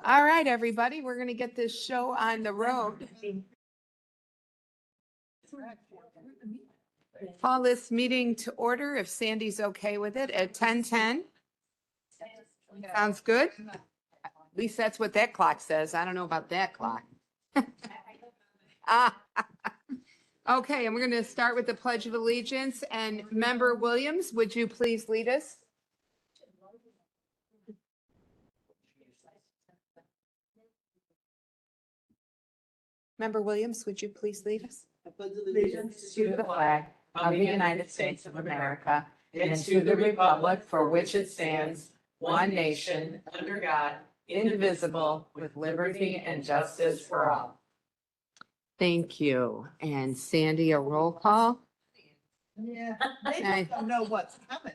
All right, everybody, we're going to get this show on the road. Call this meeting to order if Sandy's okay with it at 10:10. Sounds good? At least that's what that clock says. I don't know about that clock. Ah, Okay, and we're going to start with the Pledge of Allegiance. And Member Williams, would you please lead us? Member Williams, would you please lead us? I pledge allegiance to the flag of the United States of America and to the republic for which it stands, one nation, under God, indivisible, with liberty and justice for all. Thank you. And Sandy, a roll call? Yeah, they don't know what's coming.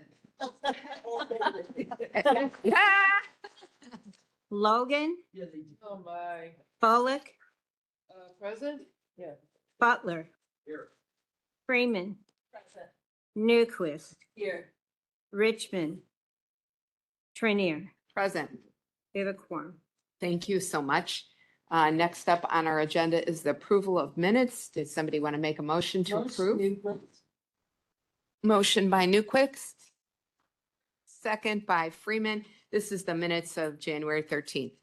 Logan, Oh, my. Bullock, Present? Yeah. Butler, Here. Freeman, Present. Newquist, Here. Richmond, Trinier. Present. We have a quorum. Thank you so much. Next up on our agenda is the approval of minutes. Did somebody want to make a motion to approve? Motion by Newquist. Second by Freeman. This is the minutes of January 13th.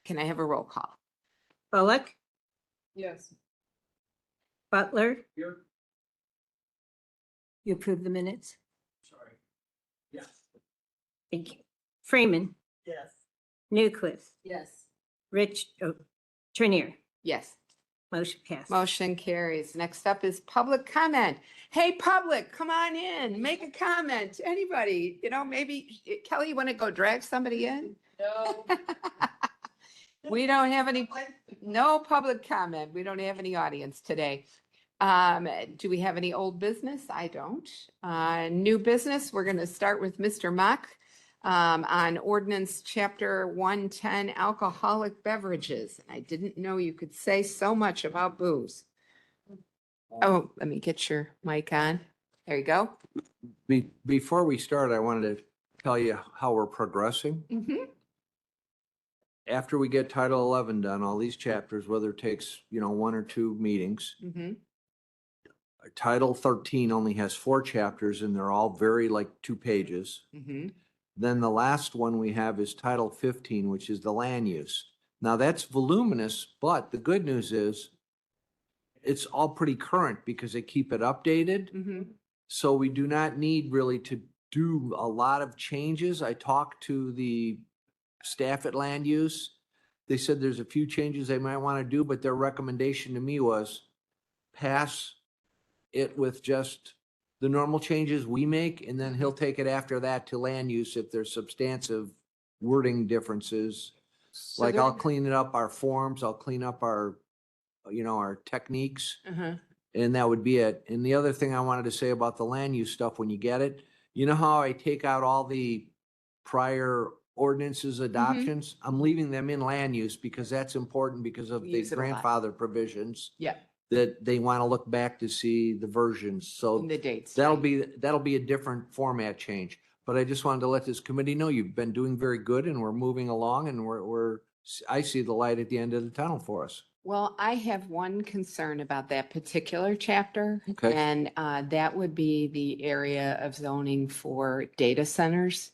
Can I have a roll call? Bullock, Yes. Butler, Here. you approve the minutes? Sorry. Yes. Thank you. Freeman, Yes. Newquist, Yes. Trinier. Yes. Motion passed. Motion carries. Next up is public comment. Hey, public, come on in, make a comment. Anybody, maybe Kelly, you want to go drag somebody in? No. We don't have any, no public comment. We don't have any audience today. Do we have any old business? I don't. New business, we're going to start with Mr. Mock on Ordinance Chapter 110, alcoholic beverages. I didn't know you could say so much about booze. Oh, let me get your mic on. There you go. Before we start, I wanted to tell you how we're progressing. Mhm. After we get Title 11 done, all these chapters, whether it takes, 1 or 2 meetings, Mhm. Title 13 only has 4 chapters and they're all very like 2 pages. Mhm. Then the last one we have is Title 15, which is the land use. Now that's voluminous, but the good news is it's all pretty current because they keep it updated. Mhm. So we do not need really to do a lot of changes. I talked to the staff at land use. They said there's a few changes they might want to do, but their recommendation to me was pass it with just the normal changes we make, and then he'll take it after that to land use if there's substantive wording differences. So Like there- I'll clean it up our forms, I'll clean up our, our techniques. Uh-huh. And that would be it. And the other thing I wanted to say about the land use stuff, when you get it, you know how I take out all the prior ordinances, adoptions? I'm leaving them in land use because that's important because of We the use it a lot. grandfather provisions Yeah, that they want to look back to see the versions. So and the dates. that'll right. be a different format change. But I just wanted to let this committee know you've been doing very good and we're moving along and I see the light at the end of the tunnel for us. Well, I have one concern about that particular chapter. Okay. And that would be the area of zoning for data centers.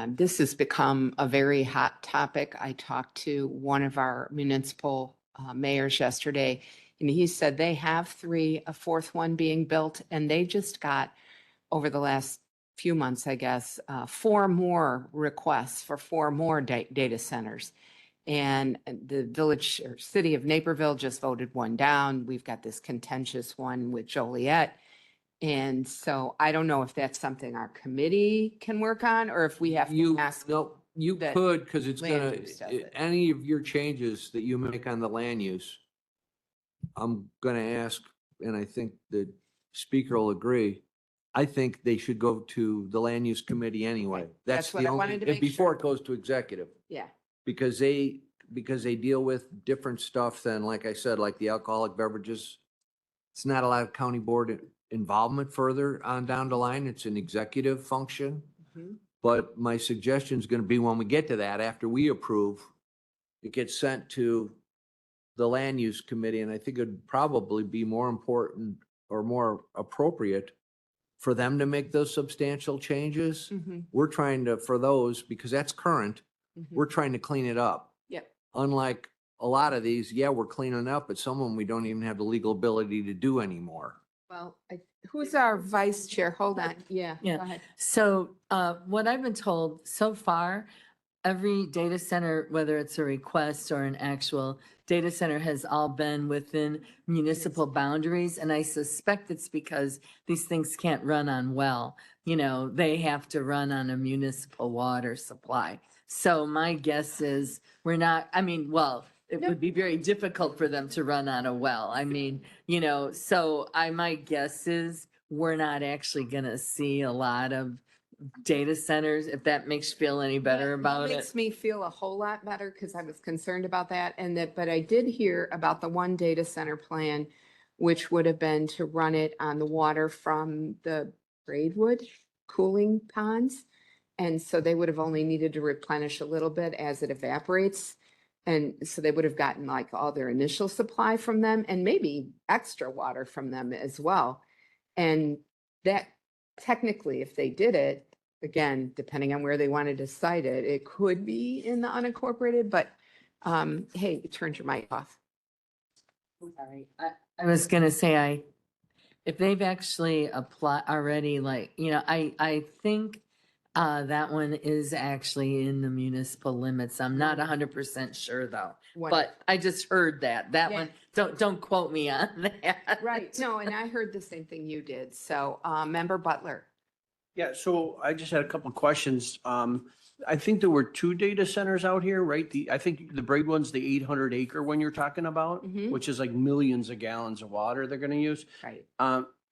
This has become a very hot topic. I talked to one of our municipal mayors yesterday, and he said they have 3, a 4th one being built, and they just got, over the last few months, I guess, 4 more requests for 4 more data centers. And the village or city of Naperville just voted one down. We've got this contentious one with Joliet. And so I don't know if that's something our committee can work on, or if we have to ask. No, you that could, because it's land gonna, use does it. any of your changes that you make on the land use, I'm gonna ask, and I think the speaker will agree, I think they should go to the land use committee anyway. That's what the I only- wanted to make Before sure. it goes to executive, Yeah. because they deal with different stuff than, like I said, like the alcoholic beverages. It's not a lot of county board involvement further on down the line. It's an executive function. Mhm. But my suggestion is going to be when we get to that, after we approve, it gets sent to the land use committee, and I think it'd probably be more important or more appropriate for them to make those substantial changes. Mhm, We're trying to, for those, because that's current, mhm. we're trying to clean it up. Yep. Unlike a lot of these, yeah, we're cleaning up, but some of them we don't even have the legal ability to do anymore. Well, who's our vice chair? Hold on. Yeah. Yeah. Go ahead. So what I've been told so far, every data center, whether it's a request or an actual data center, has all been within municipal boundaries. And I suspect it's because these things can't run on well. You know, they have to run on a municipal water supply. So my guess is we're not, I mean, well, it would be very difficult for them to run on a well. I mean, you know, so my guess is we're not actually gonna see a lot of data centers, if that makes you feel any better That about it. Makes me feel a whole lot better because I was concerned about that but I did hear about the one data center plan, which would have been to run it on the water from the Braidwood cooling ponds. And so they would have only needed to replenish a little bit as it evaporates. And so they would have gotten like all their initial supply from them and maybe extra water from them as well. And that technically, if they did it, again, depending on where they wanted to site it, it could be in the unincorporated, but hey, you turned your mic off. Sorry, I was gonna say, if they've actually applied already, like, you know, I think that one is actually in the municipal limits. I'm not 100% sure though. But I just heard that Yeah. one, don't quote me on that. Right, no, and I heard the same thing you did. So, Member Butler. Yeah, so I just had a couple of questions. I think there were two data centers out here, right? I think the Braid one's the 800 acre one you're talking about, Mhm. which is like millions of gallons of water they're gonna use. Right.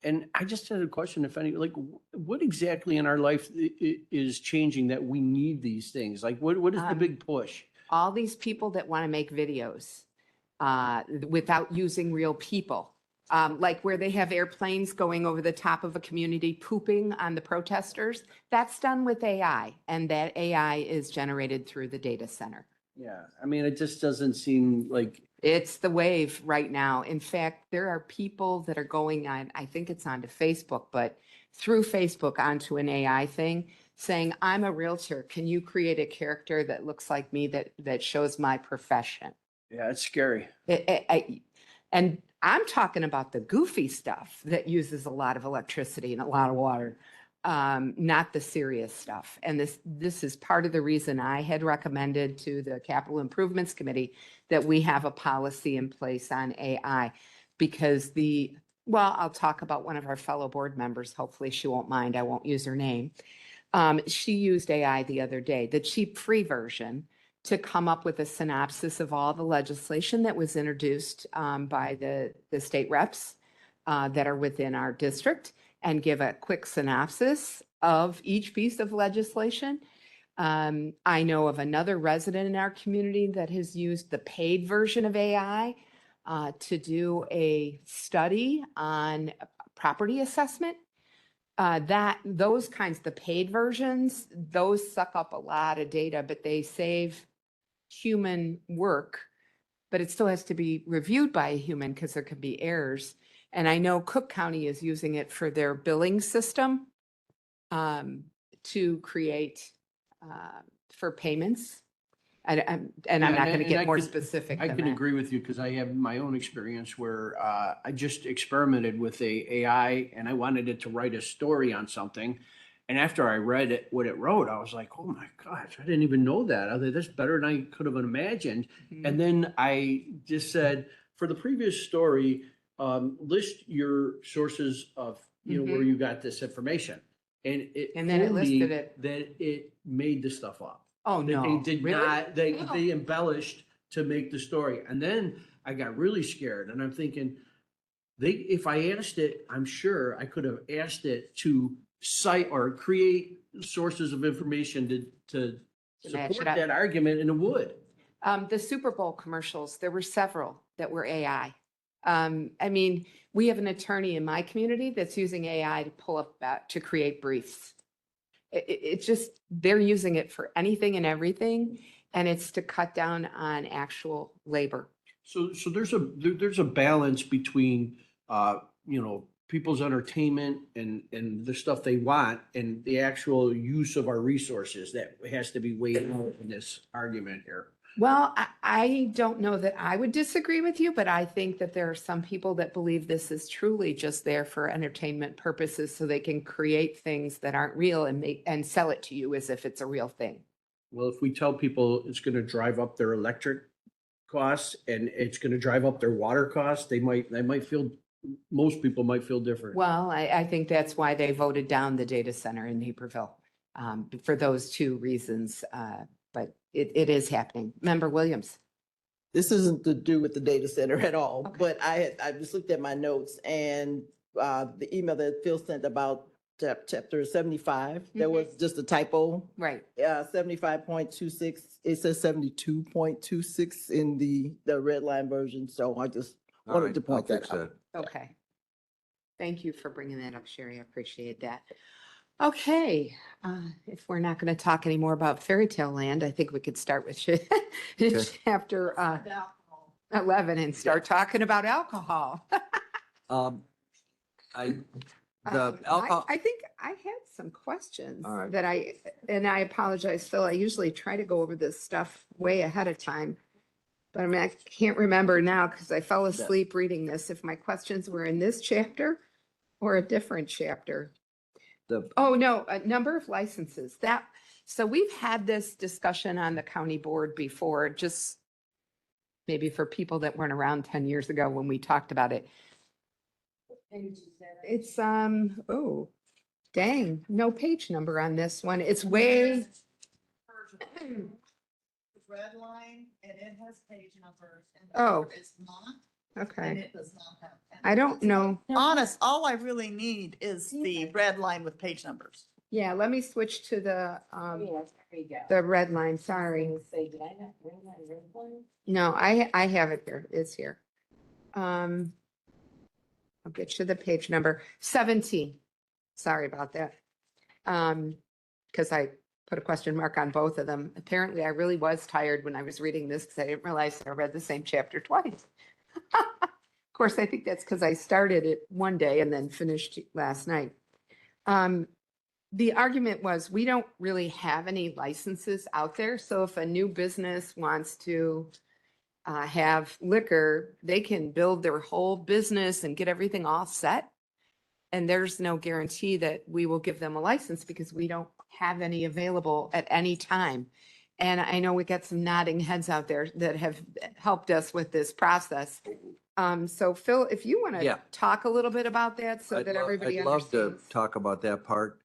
And I just had a question, if any, like, what exactly in our life is changing that we need these things? Like, what is the big push? All these people that want to make videos without using real people. Like where they have airplanes going over the top of a community pooping on the protesters, that's done with AI, and that AI is generated through the data center. Yeah, I mean, it just doesn't seem like, It's the wave right now. In fact, there are people that are going on, I think it's onto Facebook, but through Facebook onto an AI thing saying, I'm a realtor. Can you create a character that looks like me that shows my profession? yeah, it's scary. And I'm talking about the goofy stuff that uses a lot of electricity and a lot of water, not the serious stuff. And this is part of the reason I had recommended to the Capital Improvements Committee that we have a policy in place on AI because I'll talk about one of our fellow board members. Hopefully she won't mind. I won't use her name. She used AI the other day, the cheap free version, to come up with a synopsis of all the legislation that was introduced by the state reps that are within our district and give a quick synopsis of each piece of legislation. I know of another resident in our community that has used the paid version of AI to do a study on property assessment. Those kinds, the paid versions, those suck up a lot of data, but they save human work, but it still has to be reviewed by a human because there could be errors. And I know Cook County is using it for their billing system to create for payments. And I'm Yeah, not going to and get I more could- specific I than can that. agree with you because I have my own experience where I just experimented with a AI and I wanted it to write a story on something. And after I read it, what it wrote, I was like, oh my gosh, I didn't even know that. I was like, that's better than I could have imagined. Mhm. And then I just said, for the previous story, list your sources of, where you got this information. And And then it told me listed it. that it made the stuff up. Oh, That no. they did Really? not, they Oh. embellished to make the story. And then I got really scared and I'm thinking, if I asked it, I'm sure I could have asked it to cite or create sources of information to To match support it up. that argument, and it would. The Super Bowl commercials, there were several that were AI. I mean, we have an attorney in my community that's using AI to pull up to create briefs. It's just, they're using it for anything and everything. And it's to cut down on actual labor. So there's a balance between, people's entertainment and the stuff they want and the actual use of our resources that has to be weighed out in this argument here. Well, I don't know that I would disagree with you, but I think that there are some people that believe this is truly just there for entertainment purposes so they can create things that aren't real and sell it to you as if it's a real thing. Well, if we tell people it's gonna drive up their electric costs and it's gonna drive up their water costs, most people might feel different. Well, I think that's why they voted down the data center in Naperville, for those two reasons. But it is happening. Member Williams. This isn't to do with the data center at all, Okay. but I just looked at my notes and the email that Phil sent about chapter 75, there was just a typo. Right. 75.26, it says 72.26 in the red line version, so I just All wanted right, to point I'll fix that out. Okay. Thank you for bringing that up, Sherry. I appreciate that. Okay, if we're not going to talk anymore about fairy tale land, I think we could start with chapter 11 and start talking about alcohol. The alcohol, I think I had some questions All right. that and I apologize, Phil, I usually try to go over this stuff way ahead of time. But I mean, I can't remember now because I fell asleep reading this, if my questions were in this chapter or a different chapter. Oh, no, a number of licenses so we've had this discussion on the county board before, just maybe for people that weren't around 10 years ago when we talked about it. It's, oh, dang, no page number on this one. It's way, Red line and it has page numbers. And Oh. It's not, and okay. it does not have. I don't know. Honest, all I really need is the red line with page numbers. Yeah, let me switch to the red line, sorry. No, I have it here. It's here. I'll get you the page number 17. Sorry about that. Because I put a question mark on both of them. Apparently, I really was tired when I was reading this because I didn't realize I read the same chapter twice. Of course, I think that's because I started it one day and then finished last night. The argument was we don't really have any licenses out there. So if a new business wants to have liquor, they can build their whole business and get everything all set. And there's no guarantee that we will give them a license because we don't have any available at any time. And I know we got some nodding heads out there that have helped us with this process. So Phil, if you want to Yeah. talk a little bit about that so that everybody I'd love to understands. talk about that part.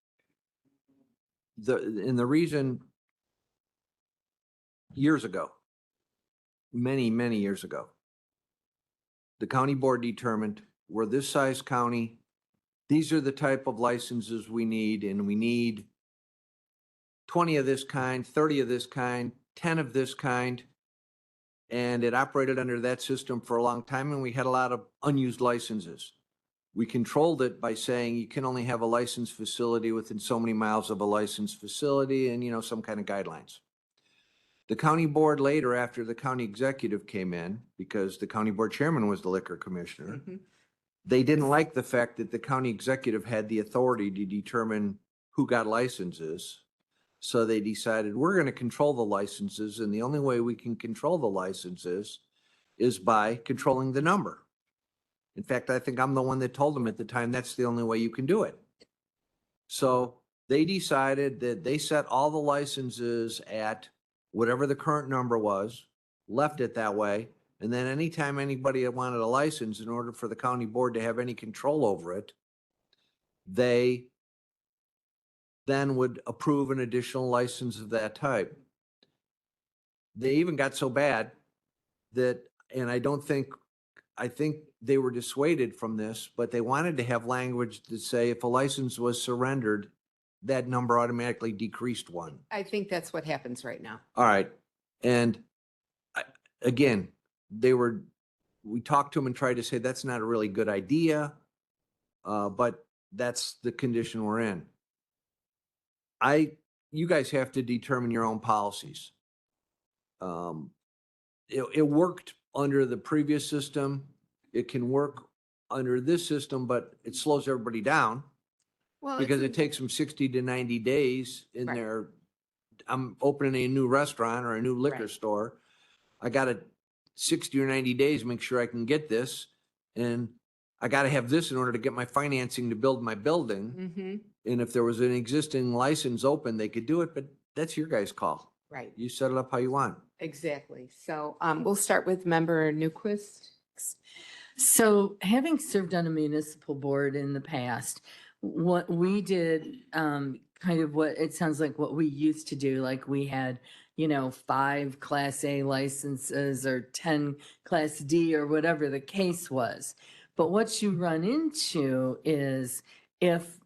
The reason years ago, many, many years ago, the county board determined we're this size county. These are the type of licenses we need, and we need 20 of this kind, 30 of this kind, 10 of this kind. And it operated under that system for a long time, and we had a lot of unused licenses. We controlled it by saying you can only have a licensed facility within so many miles of a licensed facility and, some kind of guidelines. The county board later, after the county executive came in, because the county board chairman was the liquor commissioner, Mhm. they didn't like the fact that the county executive had the authority to determine who got licenses. So they decided we're going to control the licenses, and the only way we can control the licenses is by controlling the number. In fact, I think I'm the one that told them at the time that's the only way you can do it. So they decided that they set all the licenses at whatever the current number was, left it that way, and then anytime anybody wanted a license, in order for the county board to have any control over it, they then would approve an additional license of that type. They even got so bad that, and I think they were dissuaded from this, but they wanted to have language to say if a license was surrendered, that number automatically decreased one. I think that's what happens right now. All right. And again, we talked to them and tried to say that's not a really good idea, but that's the condition we're in. You guys have to determine your own policies. It worked under the previous system. It can work under this system, but it slows everybody down Well, because it's- it takes them 60 to 90 days in Right. their, I'm opening a new restaurant or a new liquor Right. store. I got to 60 or 90 days, make sure I can get this. And I got to have this in order to get my financing to build my building. Mhm, And if there was an existing license open, they could do it, but that's your guys' call. right, You set it up how you want. exactly. So we'll start with member Newquist. So having served on a municipal board in the past, what we did, kind of what it sounds like what we used to do, like we had, 5 Class A licenses or 10 Class D or whatever the case was. But what you run into is if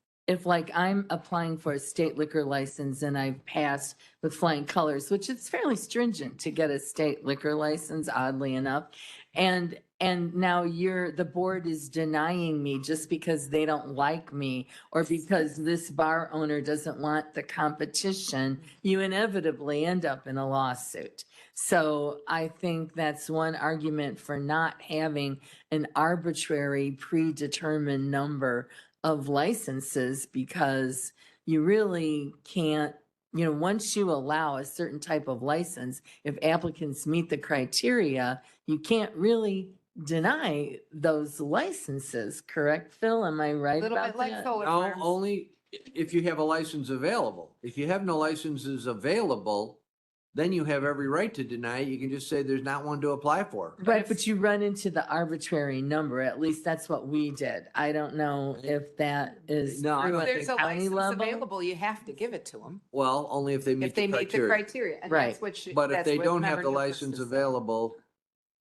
like I'm applying for a state liquor license and I've passed with flying colors, which it's fairly stringent to get a state liquor license, oddly enough. And now the board is denying me just because they don't like me or because this bar owner doesn't want the competition, you inevitably end up in a lawsuit. So I think that's one argument for not having an arbitrary predetermined number of licenses, because you really can't, once you allow a certain type of license, if applicants meet the criteria, you can't really deny those licenses, correct, Phil? Am I A right little about bit like that? solar No, farms. only if you have a license available. If you have no licenses available, then you have every right to deny it. You can just say there's not one to apply for. Right, but you run into the arbitrary number, at least that's what we did. I don't know if that is No, I true don't at If there's the a county license level. available, you have to give it to them Well, only if they meet if they the meet the criteria. criteria. And Right. that's what she- But if that's they what don't have member the Newquist license is saying. available,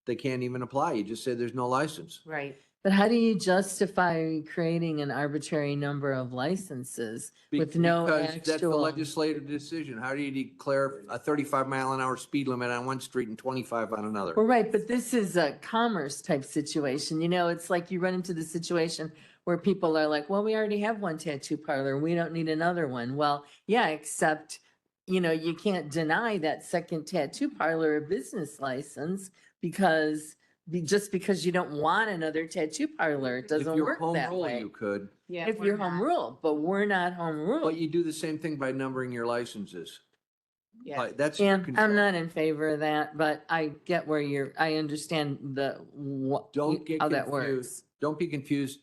they can't even apply. You just say there's no license. Right. But how do you justify creating an arbitrary number of licenses with no Because that's the actual? legislative decision. How do you declare a 35-mile-an-hour speed limit on one street and 25 on another? Well, right, but this is a commerce type situation. It's like you run into the situation where people are like, well, we already have one tattoo parlor. We don't need another one. Well, yeah, except, you can't deny that second tattoo parlor a business license just because you don't want another tattoo parlor. It If doesn't you're work home that rule, way. you could, Yeah. If we're you're home not. rule, but we're not home rule. but you do the same thing by numbering your licenses. Yeah. Like, that's your Yeah, I'm control. not in favor of that, but I get I understand Don't get how that confused. works. Don't be confused.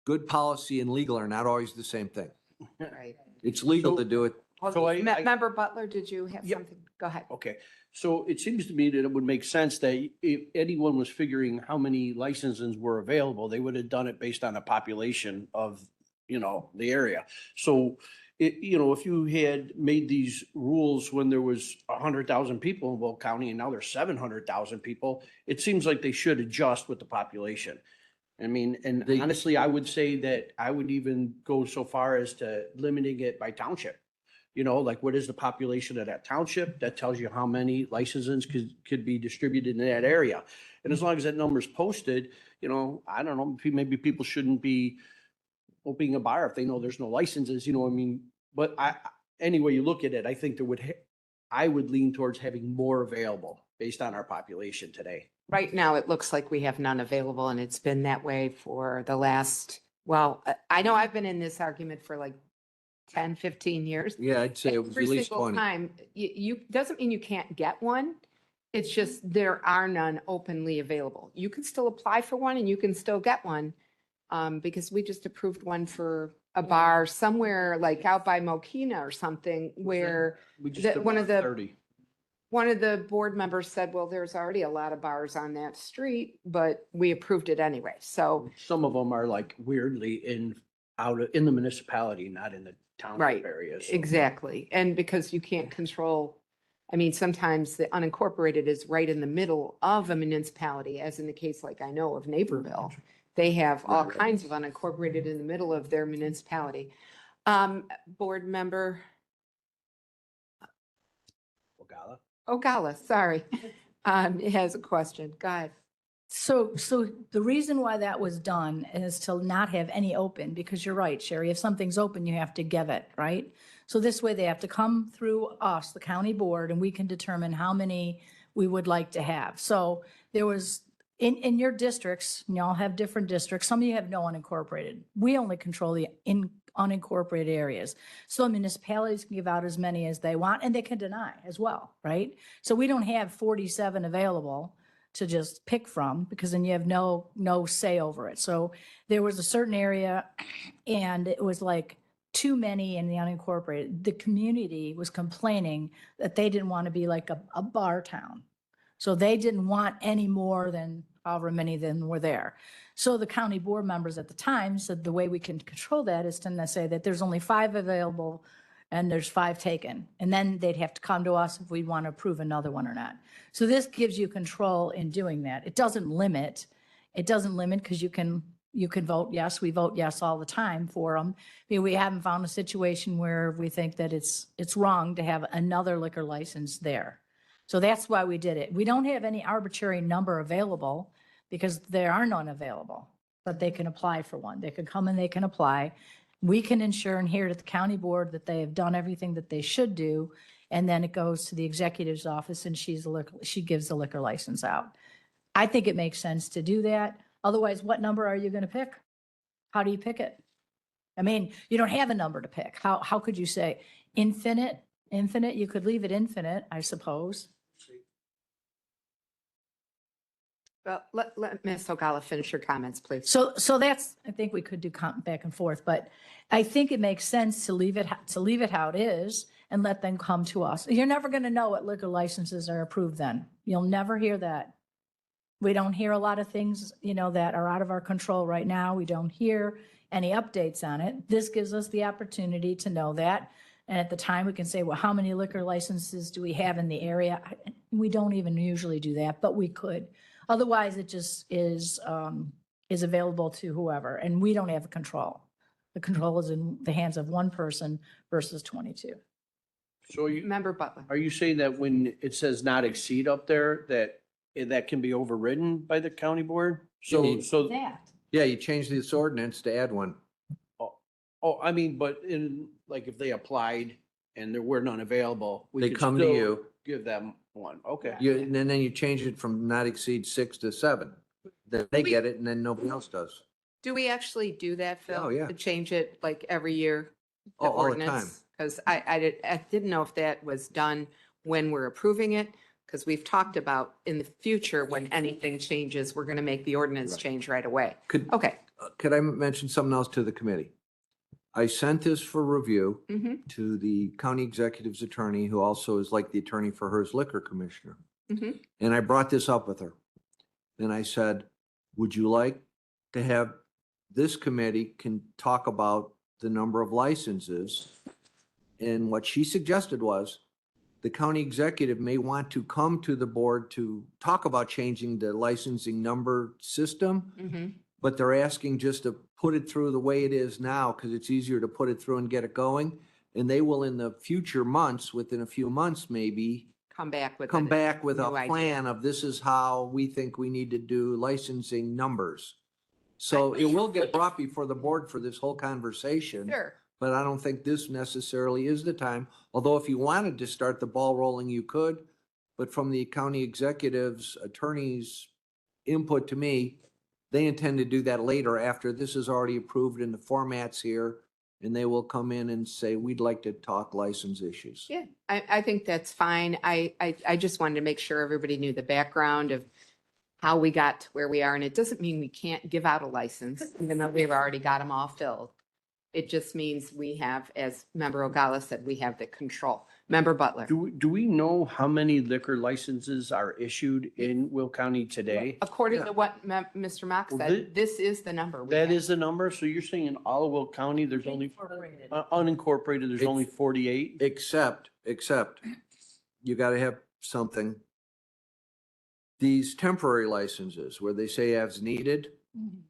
Good policy and legal are not always the same thing. Right. It's legal to do it. So I- Member Butler, did you have Yep. something? Go ahead. Okay, so it seems to me that it would make sense that if anyone was figuring how many licenses were available, they would have done it based on a population of, the area. So if you had made these rules when there was 100,000 people in Will County and now there's 700,000 people, it seems like they should adjust with the population. I mean, and They- honestly, I would say that I would even go so far as to limiting it by township. Like what is the population of that township? That tells you how many licenses could be distributed in that area. And as long as that number's posted, I don't know, maybe people shouldn't be opening a bar if they know there's no licenses, what I mean? But any way you look at it, I think I would lean towards having more available based on our population today. Right now, it looks like we have none available, and it's been that way for the last, I know I've been in this argument for like 10, 15 years. Yeah, I'd say it was at Every least single 20. time, doesn't mean you can't get one. It's just there are none openly available. You can still apply for one and you can still get one. Because we just approved one for a bar somewhere like out by Mokina or something where We just That did one of the- 30. one of the board members said, well, there's already a lot of bars on that street, but we approved it anyway. So, Some of them are like weirdly in the municipality, not in the Right, township areas. exactly. And because you can't control, sometimes the unincorporated is right in the middle of a municipality, as in the case like I know of Naperville. They have all kinds of unincorporated in the middle of their municipality. Board member Ogalla? Ogalla, sorry, has a question. Go ahead. So the reason why that was done is to not have any open, because you're right, Sherry, if something's open, you have to give it, right? So this way they have to come through us, the county board, and we can determine how many we would like to have. So there was, in your districts, you all have different districts. Some of you have no unincorporated. We only control the unincorporated areas. So municipalities can give out as many as they want and they can deny as well, right? So we don't have 47 available to just pick from because then you have no say over it. So there was a certain area and it was like too many in the unincorporated. The community was complaining that they didn't want to be like a bar town. So they didn't want any more than however many then were there. So the county board members at the time said the way we can control that is to say that there's only 5 available and there's 5 taken. And then they'd have to come to us if we want to approve another one or not. So this gives you control in doing that. It doesn't limit because you can vote yes. We vote yes all the time for them. I mean, we haven't found a situation where we think that it's wrong to have another liquor license there. So that's why we did it. We don't have any arbitrary number available because there are none available, but they can apply for one. They can come and they can apply. We can ensure and hear at the county board that they have done everything that they should do. And then it goes to the executive's office and she gives the liquor license out. I think it makes sense to do that. Otherwise, what number are you going to pick? How do you pick it? I mean, you don't have a number to pick. How could you say infinite? Infinite, you could leave it infinite, I suppose. Well, let Ms. Ogala finish your comments, please. So that's, I think we could do back and forth, but I think it makes sense to leave it how it is and let them come to us. You're never going to know what liquor licenses are approved then. You'll never hear that. We don't hear a lot of things, that are out of our control right now. We don't hear any updates on it. This gives us the opportunity to know that. And at the time we can say, well, how many liquor licenses do we have in the area? We don't even usually do that, but we could. Otherwise, it just is available to whoever, and we don't have control. The control is in the hands of one person versus 22. So Member Butler. are you saying that when it says not exceed up there, that can be overridden by the county board? So That. Yeah, you change this ordinance to add one. I mean, but like if they applied and there were none available, we They could come to still you. give them one. Okay. And then you change it from not exceed 6 to 7. Then they get it and then nobody else does. Do we actually do that, Phil? Oh, yeah. To change it like every year? Oh, all the time. Because I didn't know if that was done when we're approving it, because we've talked about in the future, when anything changes, we're going to make the ordinance Right. change right away. Could Okay. I mention something else to the committee? I sent this for review Mhm. to the county executive's attorney, who also is like the attorney for hers liquor commissioner. Mhm. And I brought this up with her. And I said, would you like to have this committee can talk about the number of licenses? And what she suggested was the county executive may want to come to the board to talk about changing the licensing number system, Mhm. but they're asking just to put it through the way it is now because it's easier to put it through and get it going. And they will in the future months, within a few months maybe, Come back with come back with a new idea. plan of this is how we think we need to do licensing numbers. So it will get brought before the board for this whole conversation. Sure. But I don't think this necessarily is the time. Although if you wanted to start the ball rolling, you could. But from the county executive's attorney's input to me, they intend to do that later after this is already approved in the formats here. And they will come in and say, we'd like to talk license issues. Yeah, I think that's fine. I just wanted to make sure everybody knew the background of how we got to where we are. And it doesn't mean we can't give out a license, even though we've already got them all filled. It just means we have, as Member Ogala said, we have the control. Member Butler. Do we know how many liquor licenses are issued in Will County today? According to what Mr. Mock Well, said, this is the number. we That have. is the number? So you're saying in all of Will County, there's only, Incorporated. unincorporated, there's only 48? Except you got to have something. These temporary licenses where they say as needed, Mhm.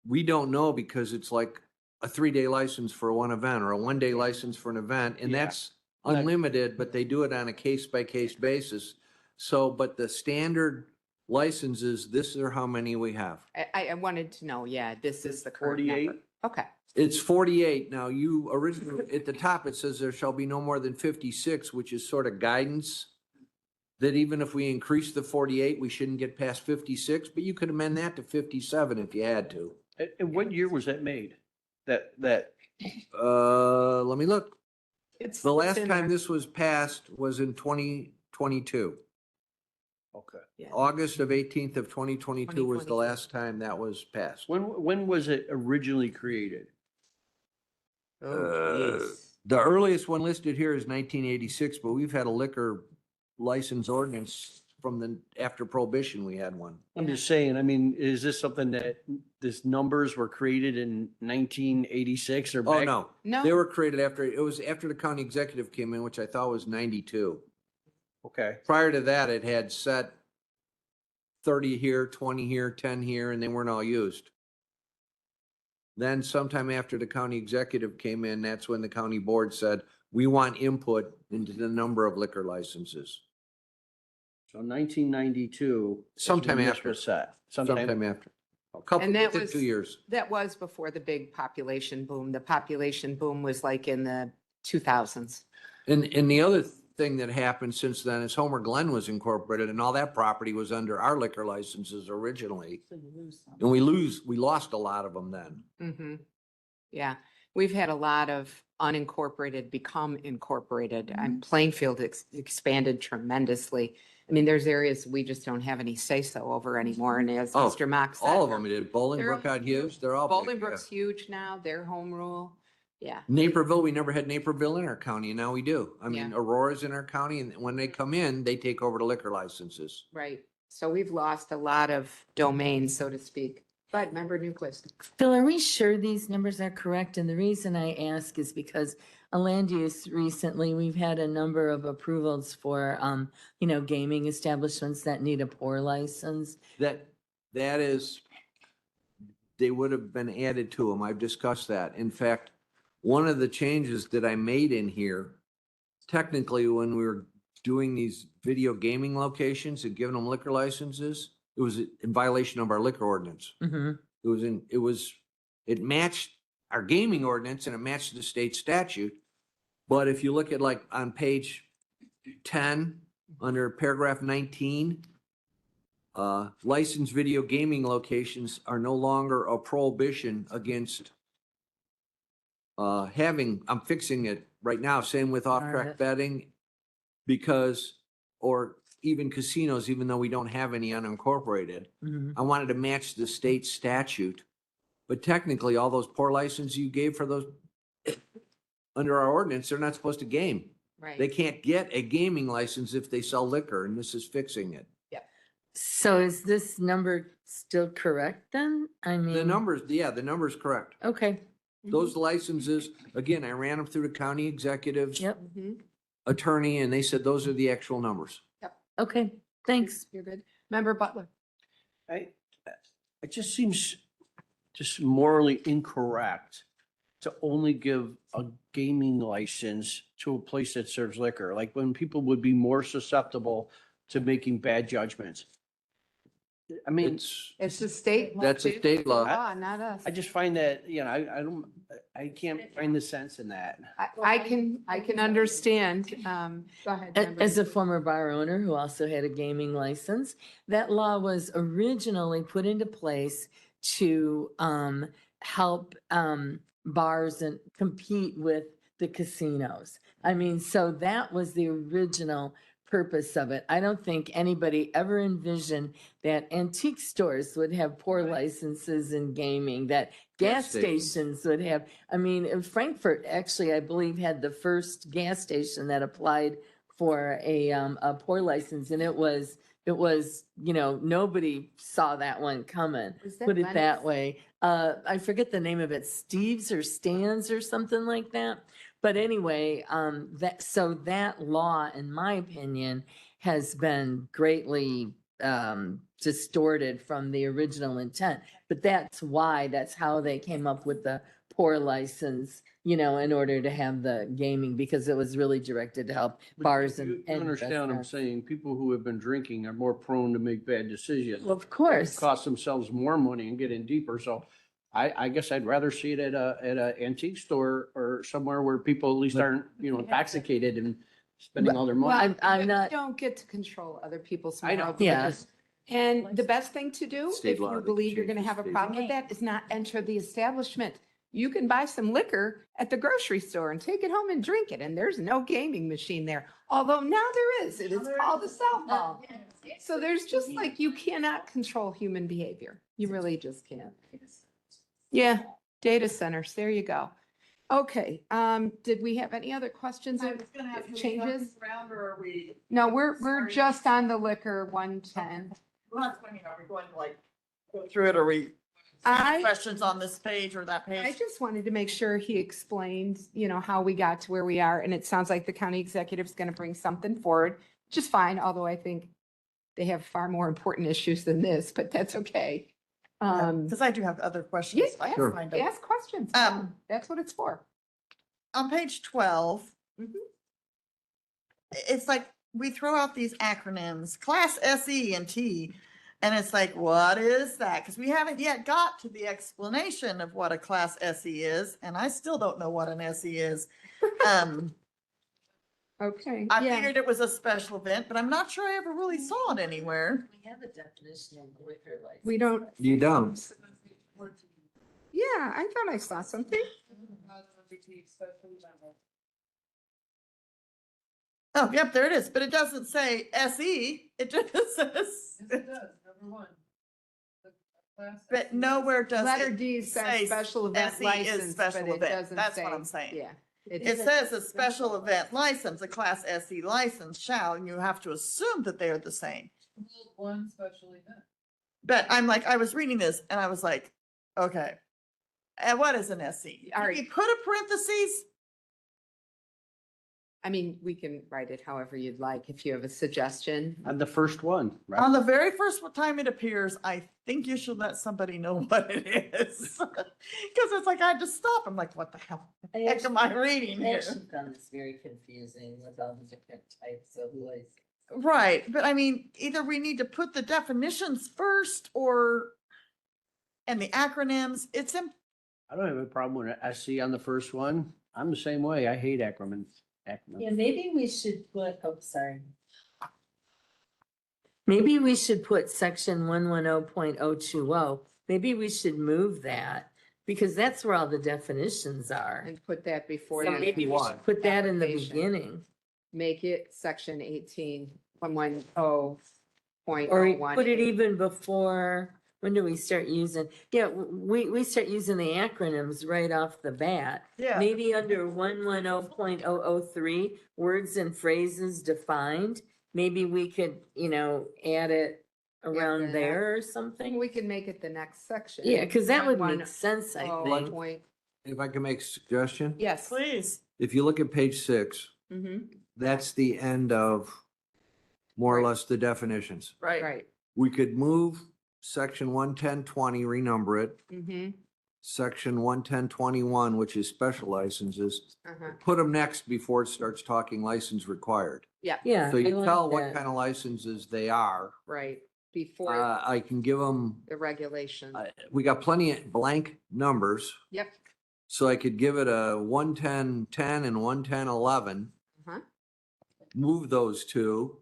we don't know because it's like a 3-day license for one event or a 1-day license for an event. And Yeah. that's unlimited, but they do it on a case by case basis. So, but the standard licenses, this are how many we have. I wanted to know, yeah, this is the current 48? number. Okay. It's 48. Now you originally, at the top, it says there shall be no more than 56, which is sort of guidance. that even if we increase the 48, we shouldn't get past 56, but you could amend that to 57 if you had to. And what year was that made? That, Let me look. It's The it's last in time there. this was passed was in 2022. okay. Yeah. August of 18th of 2022 was the 2022. last time that was passed. When was it originally created? Oh, The earliest one listed here is 1986, but we've had a liquor license ordinance from after Prohibition, we had one. I'm just saying, I mean, is this something that this numbers were created in 1986 or Oh, back? no. No. They were created it was after the county executive came in, which I thought was 92. Okay. Prior to that, it had set 30 here, 20 here, 10 here, and they weren't all used. Then sometime after the county executive came in, that's when the county board said, we want input into the number of liquor licenses. So 1992. is Sometime when this after. was set. Sometime after. A couple, And that within was 2 years. That was before the big population boom. The population boom was like in the 2000s. And the other thing that happened since then is Homer Glen was incorporated and all that property was under our liquor licenses originally. And we lost a lot of them then. Mm-hmm. Yeah, we've had a lot of unincorporated become incorporated, and Plainfield expanded tremendously. I mean, there's areas we just don't have any say-so over anymore, and as Oh, Mr. Mock said. All of them did. Bolingbrook They're- got Hughes, they're all. big, Bolingbrook's huge now, their home rule, yeah. yeah. Naperville, we never had Naperville in our county and now we do. I mean, Yeah. Aurora's in our county and when they come in, they take over the liquor licenses. Right, so we've lost a lot of domains, so to speak. But Member Newquist. Phil, are we sure these numbers are correct? And the reason I ask is because on land use recently, we've had a number of approvals for, gaming establishments that need a pour license. That is, they would have been added to them. I've discussed that. In fact, one of the changes that I made in here, technically, when we were doing these video gaming locations and giving them liquor licenses, it was in violation of our liquor ordinance. Mm-hmm. It matched our gaming ordinance and it matched the state statute. But if you look at like on page 10, under paragraph 19, licensed video gaming locations are no longer a prohibition against I'm fixing it right now, same with off-track Alright. betting, or even casinos, even though we don't have any unincorporated. Mm-hmm. I wanted to match the state statute. But technically, all those pour licenses you gave for those, under our ordinance, they're not supposed to game. Right. They can't get a gaming license if they sell liquor, and this is fixing it. So is this number still correct then? I mean. The number's correct. Okay, Those licenses, again, I ran them through the county executive's yep, Mhm. attorney, and they said those are the actual numbers. okay, thanks. You're good. Member Butler. It just seems just morally incorrect to only give a gaming license to a place that serves liquor, like when people would be more susceptible to making bad judgments. I mean, It's the state. law, That's a too. state law. Not us. I just find that, I can't find the sense in that. I can understand. Go ahead. Member. As a former bar owner who also had a gaming license, that law was originally put into place to help bars and compete with the casinos. I mean, so that was the original purpose of it. I don't think anybody ever envisioned that antique stores would have pour licenses in gaming, that gas Gas stations. stations would have. I mean, in Frankfurt, actually, I believe had the first gas station that applied for a pour license, and it was, nobody saw that one coming. Was that Put it that Lennox? way. I forget the name of it, Steve's or Stan's or something like that. But anyway, that law, in my opinion, has been greatly distorted from the original intent. But that's how they came up with the pour license, in order to have the gaming, because it was really directed to help bars and. You understand what I'm restaurants. saying? People who have been drinking are more prone to make bad decisions. Well, of course. Cost themselves more money and get in deeper. So I guess I'd rather see it at a antique store or somewhere where people at least aren't, intoxicated and spending all their money. I'm not- Don't get to control other people's I know. morals. Yeah. And the best thing to do, State if law you that believe you're gonna changes have a state problem law. with that, is not enter the establishment. You can buy some liquor at the grocery store and take it home and drink it, and there's no gaming machine there. Although now there is, it is called a South Mall. So there's just like, you cannot control human behavior. You really just can't. Yeah, data centers, there you go. Okay, did we have any other questions or changes? No, we're just on the liquor 110. Are we going to like go through it, or we I, questions on this page or that I page? just wanted to make sure he explained, how we got to where we are, and it sounds like the county executive is going to bring something forward, which is fine, although I think they have far more important issues than this, but that's okay. Because I do have other questions. Yes, I can Sure. find them. ask questions. That's what it's for. On page 12, Mhm. it's like we throw out these acronyms, class SE and T, and it's like, what is that? Because we haven't yet got to the explanation of what a class SE is, and I still don't know what an SE is. Okay, I yeah. figured it was a special event, but I'm not sure I ever really saw it anywhere. We have a definition of liquor license. We don't, You don't. yeah, I thought I saw something. Oh, yep, there it is, but it doesn't say SE, it just says. But nowhere does Letter it D say says special event SE is license, special but it event. doesn't That's say. what I'm saying. Yeah. It says a special event license, a class SE license shall, and you have to assume that they're the same. One special event. But I'm like, I was reading this and I was like, okay. And what is an SE? All Can right. we put a parentheses? I mean, we can write it however you'd like, if you have a suggestion. On the first one, On right? the very first time it appears, I think you should let somebody know what it is. Because it's like, I just stop. I'm like, what the hell? I Heck am I actually- reading I here? actually found this very confusing with all the different types of license. Right, but I mean, either we need to put the definitions first and the acronyms, it's in, I don't have a problem with an SC on the first one. I'm the same way. I hate acronyms. Yeah, maybe we should put, oh, sorry. Maybe we should put section 110.020. Maybe we should move that because that's where all the definitions are. And put that before. So the maybe we One. should put that in the Application. beginning. Make it section 18.110.01. Or put it even before, when do we start using? Yeah, we start using the acronyms right off the bat. yeah. Maybe under 110.003, words and phrases defined, maybe we could, add it around the there or I think something. we can make it the next section. Yeah, because that would make sense, I 110 think. point- If I can make a suggestion, Yes. Please. if you look at page 6, Mm-hmm, that's the end of more or Right. less the definitions. Right. right. We could move section 11020, renumber it, Mm-hmm, section 11021, which is special licenses, uh-huh, put them next before it starts talking license required. yeah, Yeah. So I you like tell what that. kind of licenses they are. right, before I can give them, the regulation. we got plenty of blank numbers. Yep, So I could give it a 11010 and 11011, uh-huh, move those two.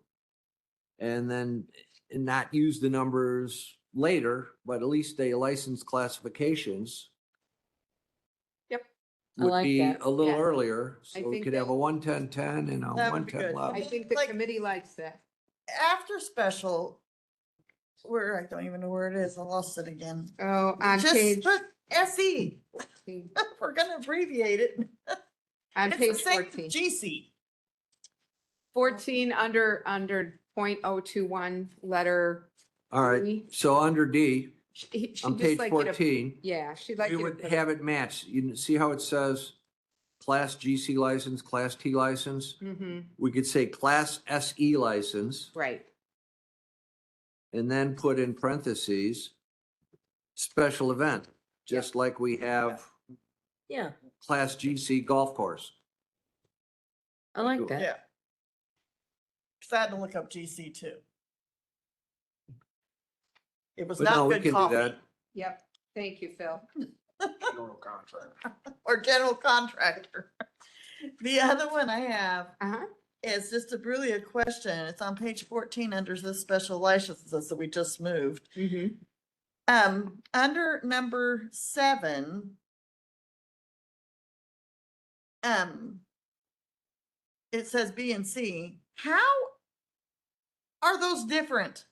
And then not use the numbers later, but at least they license classifications. Yep. I Would like be that. a little Yeah. earlier, I so we think could have that- a 11010 and a That would be good. 11011. I think the Like- committee likes that. After special, where, I don't even know where it is. I lost it again. Oh, on Just page, put SE. We're gonna abbreviate it. on It's the page same 14. GC. 14 under .021, letter. All right, D. so under D, She'd on just page like you to- 14, Yeah, she'd like we you to would put have it match. You see how it says Class GC license, Class T license? Mm-hmm, We could say Class SE license. right, And then put in parentheses, special event, just like we have Yeah, Class GC golf course. I like that. Yeah. Cause I had to look up GC too. It was But no, not we good can do coffee that. yep, thank you, Phil. or general contractor. The other one I have Uh-huh, is just really a question. It's on page 14 under the special licenses that we just moved. Mhm. Under number 7, it says B and C. How are those different?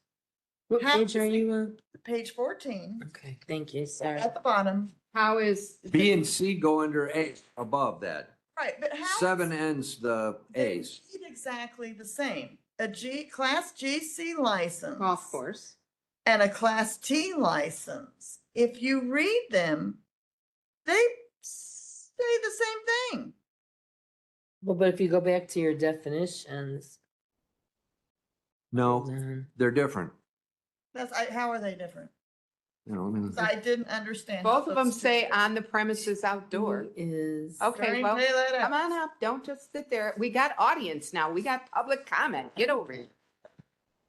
What How page are is it- you on? Page 14, Okay, thank you, sorry. at the bottom. How is? B and C go under A above that. Right, but how? 7 ends the they A's. read exactly the same. A Class GC license. Golf course. And a Class T license. If you read them, they say the same thing. Well, but if you go back to your definitions. No, then- they're different. How are they different? You know, I mean, 'Cause I didn't understand. Both of them those two say things. on the premises outdoor. Is. Okay, During well, daylight come hours. on up. Don't just sit there. We got audience now. We got public comment. Get over here.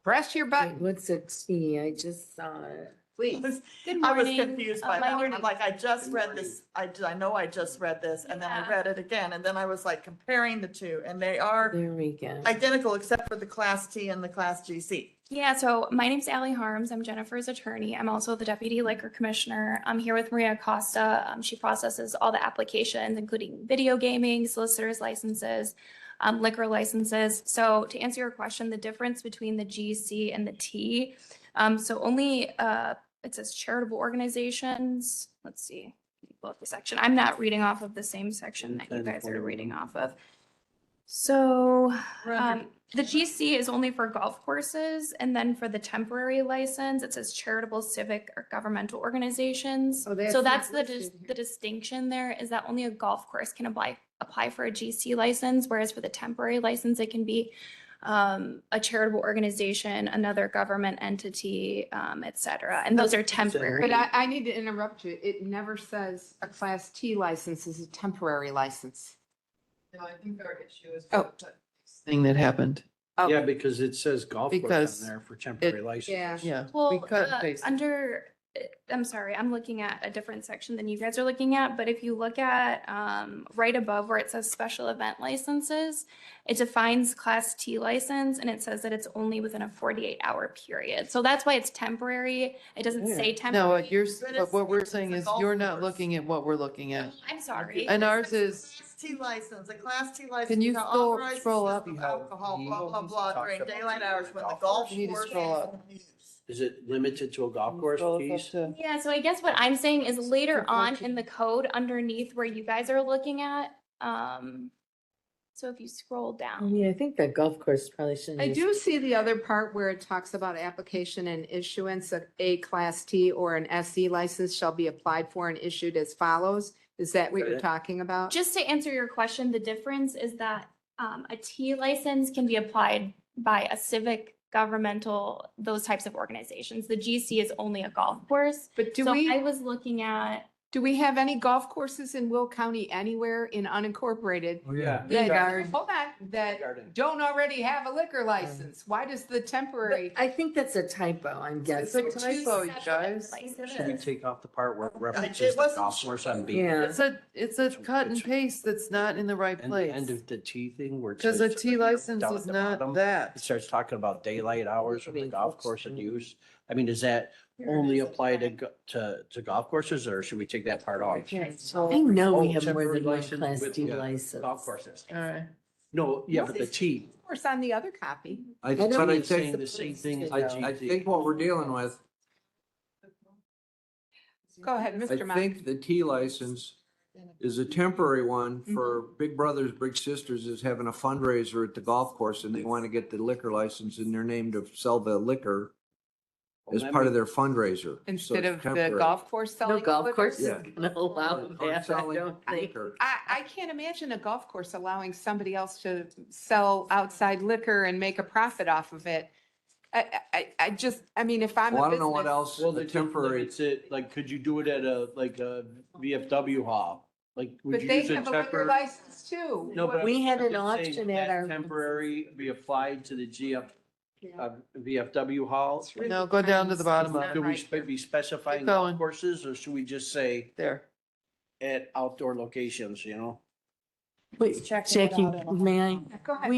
Press your Wait, button, what's a T? I just saw it. please. I was confused by my that. name- I'm like, I just read this. I know I just read this and then I Yeah. read it again. And then I was like comparing the two and they are There we go. identical except for the Class T and the Class GC. Yeah, so my name's Allie Harms. I'm Jennifer's attorney. I'm also the deputy liquor commissioner. I'm here with Maria Costa. She processes all the applications, including video gaming, solicitor's licenses, liquor licenses. So to answer your question, the difference between the GC and the T, so only, it says charitable organizations. Let's see, let me pull up the section. I'm not reading off of the same section that you guys are reading off of. So, the GC is only for golf courses, and then for the temporary license, it says charitable, civic, or governmental organizations. Oh, that's So not that's listed here. the distinction there, is that only a golf course can apply for a GC license, whereas for the temporary license, it can be a charitable organization, another government entity, et cetera, and those are temporary. But I need to interrupt you. It never says a Class T license is a temporary license. No, I think our issue is. Oh. Thing that happened. Oh. Yeah, because it says golf course Because on there for temporary it- license. Yeah. Yeah. Well, we cut and pasted. I'm sorry, I'm looking at a different section than you guys are looking at, but if you look at right above where it says special event licenses, it defines Class T license and it says that it's only within a 48-hour period. So that's why it's temporary. It doesn't say No, temporary. but what we're it's saying a is golf you're not course. looking at what we're looking at. I'm sorry. And ours is, Class T license, a Class T license. Can you shall scroll- authorize the scroll sale up? of Alcohol, blah, blah, He blah, talks during about daylight the hours when the golf golf You need to course scroll is up. in use. Is it limited to a golf course Scroll up piece? to- Yeah, so I guess what I'm saying is later on in the code underneath where you guys are looking at, so if you scroll down. Yeah, I think that golf course probably shouldn't. I use- do see the other part where it talks about application and issuance of a Class T or an SE license shall be applied for and issued as follows. Is that what you're Okay. talking about? Just to answer your question, the difference is that a T license can be applied by a civic, governmental, those types of organizations. The GC is only a golf course. But So I was looking at, do we have any golf courses in Will County anywhere in unincorporated? Oh, yeah. That, hold on, that Garden. don't already have a liquor license? Why does the temporary? I think that's a typo, I'm guessing. It's a typo, you guys. Should we take off the part where it it references the wasn't golf course on B? Yeah. It's a cut and paste that's not in the right And the end place. of the T thing where it Because a says T license down at is the not bottom, It that. starts talking about daylight hours of the golf course and use. I mean, does that only apply to golf courses or should we take that part off? I know we Oh, have more temporary than one license Class with, T yeah, license. Golf courses. All right. No, yeah, but the T. Of course, on the other copy. I, don't but I It's saying think, the same thing as the I GT. think what we're dealing with, Go ahead, I Mr. Mott. think the T license is a temporary one for big brothers, big sisters is having a fundraiser at the golf course and they want to get the liquor license in their name to sell the liquor Well, as that part of may- their fundraiser. So Instead it's of the temporary. golf course selling. No golf liquor? course is Yeah. gonna allow Or that, I selling don't think. liquor. I can't imagine a golf course allowing somebody else to sell outside liquor and make a profit off of it. I just, I mean, if I'm Well, a I don't know what business. else, Well, the the temporary, It's it, like, could you do it at a VFW hall? Like, would But you they use a have a liquor temporary? license too. No, but We had an I'm just saying auction at that our- Temporary be applied to the VFW hall? No, go down to the bottom of It's it. Do we right. be specifying Keep golf going. courses or should we just say There. at outdoor locations, you know? Wait, Jackie, may I? Go ahead.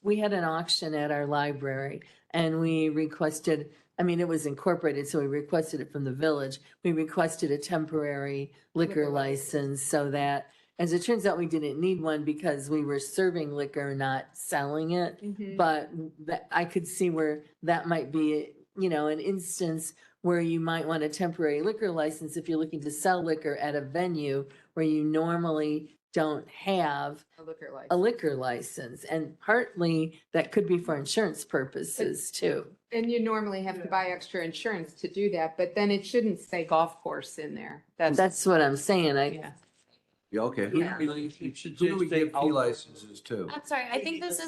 We had an auction at our library and we requested, I mean, it was incorporated, so we requested it from the village. We requested a temporary liquor license so that, as it turns out, we didn't need one because we were serving liquor, not selling it. Mhm. But that, I could see where that might be, an instance where you might want a temporary liquor license if you're looking to sell liquor at a venue where you normally don't have A liquor license. a liquor license. And partly that could be for insurance purposes too. And you normally have to buy extra insurance to do that, but then it shouldn't say golf course in there. That's what I'm saying. Yeah. Yeah, okay. Who Yeah. do we give key licenses to? I'm sorry, I think this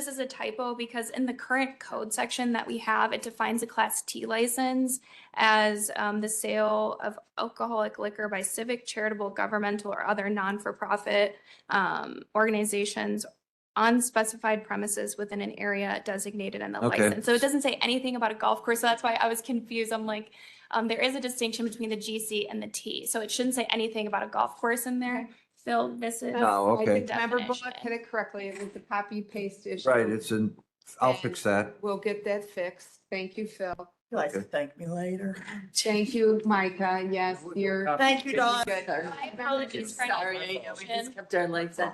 is a typo because in the current code section that we have, it defines a Class T license as the sale of alcoholic liquor by civic, charitable, governmental, or other non-for-profit organizations on specified premises within an area designated in the Okay. license. So it doesn't say anything about a golf course, so that's why I was confused. I'm like, there is a distinction between the GC and the T, so it shouldn't say anything about a golf course in there. Phil, this is. Oh, okay. I think Member Bullock definition. hit it correctly. It was the copy paste issue. Right, I'll fix that. We'll get that fixed. Thank you, Phil. You like to thank me later. Thank you, Micah. Yes, you're. Thank you, Dawn. Good. My apologies for any Sorry, I know we confusion. just kept our lights on.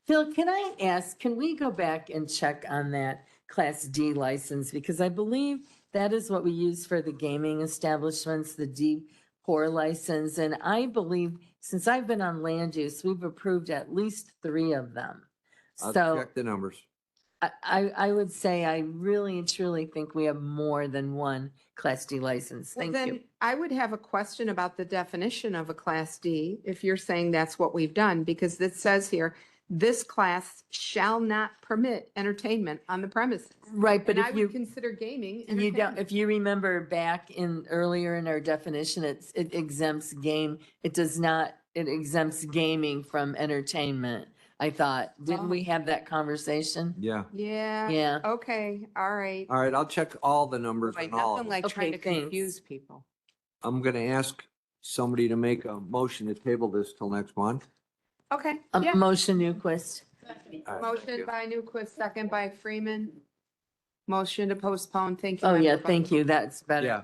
Phil, can I ask, can we go back and check on that Class D license? Because I believe that is what we use for the gaming establishments, the D4 license. And I believe, since I've been on land use, we've approved at least 3 of them. I'll So check the numbers. I would say I really and truly think we have more than one Class D license. Well, Thank you. then I would have a question about the definition of a Class D, if you're saying that's what we've done, because it says here, this class shall not permit entertainment on the premises. Right, but And I if would you. consider gaming You don't, entertainment. if you remember back in earlier in our definition, it exempts game, it does not, it exempts gaming from entertainment. I thought, didn't we have that conversation? Yeah. Yeah. Yeah. Okay, all right. All right, I'll check all the numbers Like, on all of nothing them. like trying to Okay, thanks. confuse people. I'm gonna ask somebody to make a motion to table this till next month. Okay, yeah. Motion Newquist. All right, thank Motion you. by Newquist, second by Freeman. Motion to postpone. Thank you. Oh, yeah, Member thank you. That's better. Yeah,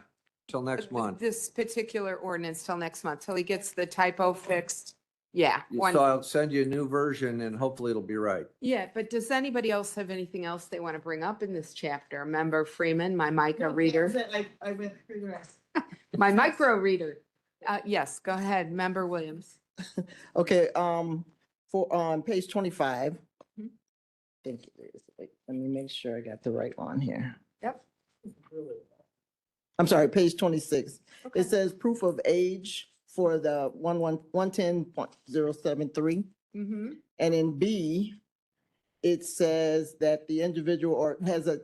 till next month. This particular ordinance till next month, till he gets the typo fixed. Yeah. one- So I'll send you a new version and hopefully it'll be right. Yeah, but does anybody else have anything else they want to bring up in this chapter? Member Freeman, my micro reader, I went through the rest. my micro reader. Yes, go ahead, Member Williams. Okay, for, on page 25. Mhm. Thank you. Wait, let me make sure I got the right one here. Yep. I'm sorry, page 26. Okay. It says proof of age for the 110.073. Mm-hmm. And in B, it says that the individual or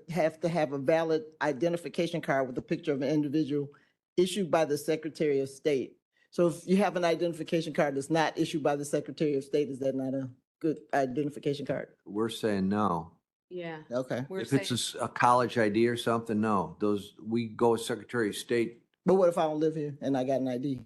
have to have a valid identification card with a picture of an individual issued by the Secretary of State. So if you have an identification card that's not issued by the Secretary of State, is that not a good identification card? We're saying no. Yeah. Okay. We're If it's saying- a college ID or something, no. We go with Secretary of State. But what if I don't live here and I got an ID?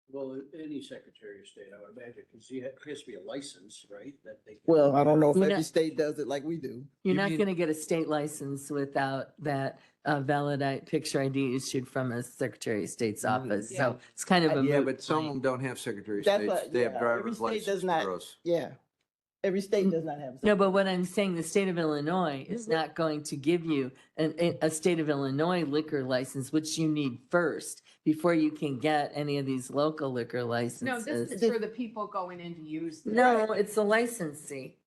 Well, any Secretary of State, I would imagine, because he has to be a license, right? That they. Well, I don't know if You know- every state does it like we do. You're You not mean- going to get a state license without that valid picture ID issued from a Secretary of State's office. Yeah. So it's kind of a Yeah, moot but some of point. them don't have Secretary of That's State. what- They have yeah, driver's every state license does not- bureaus. Yeah. Every state does not have. No, but what I'm saying, the state of Illinois is not going to give you a state of Illinois liquor license, which you need first before you can get any of these local liquor No, this licenses. is for the people going in to use. this. No, it's a licensee.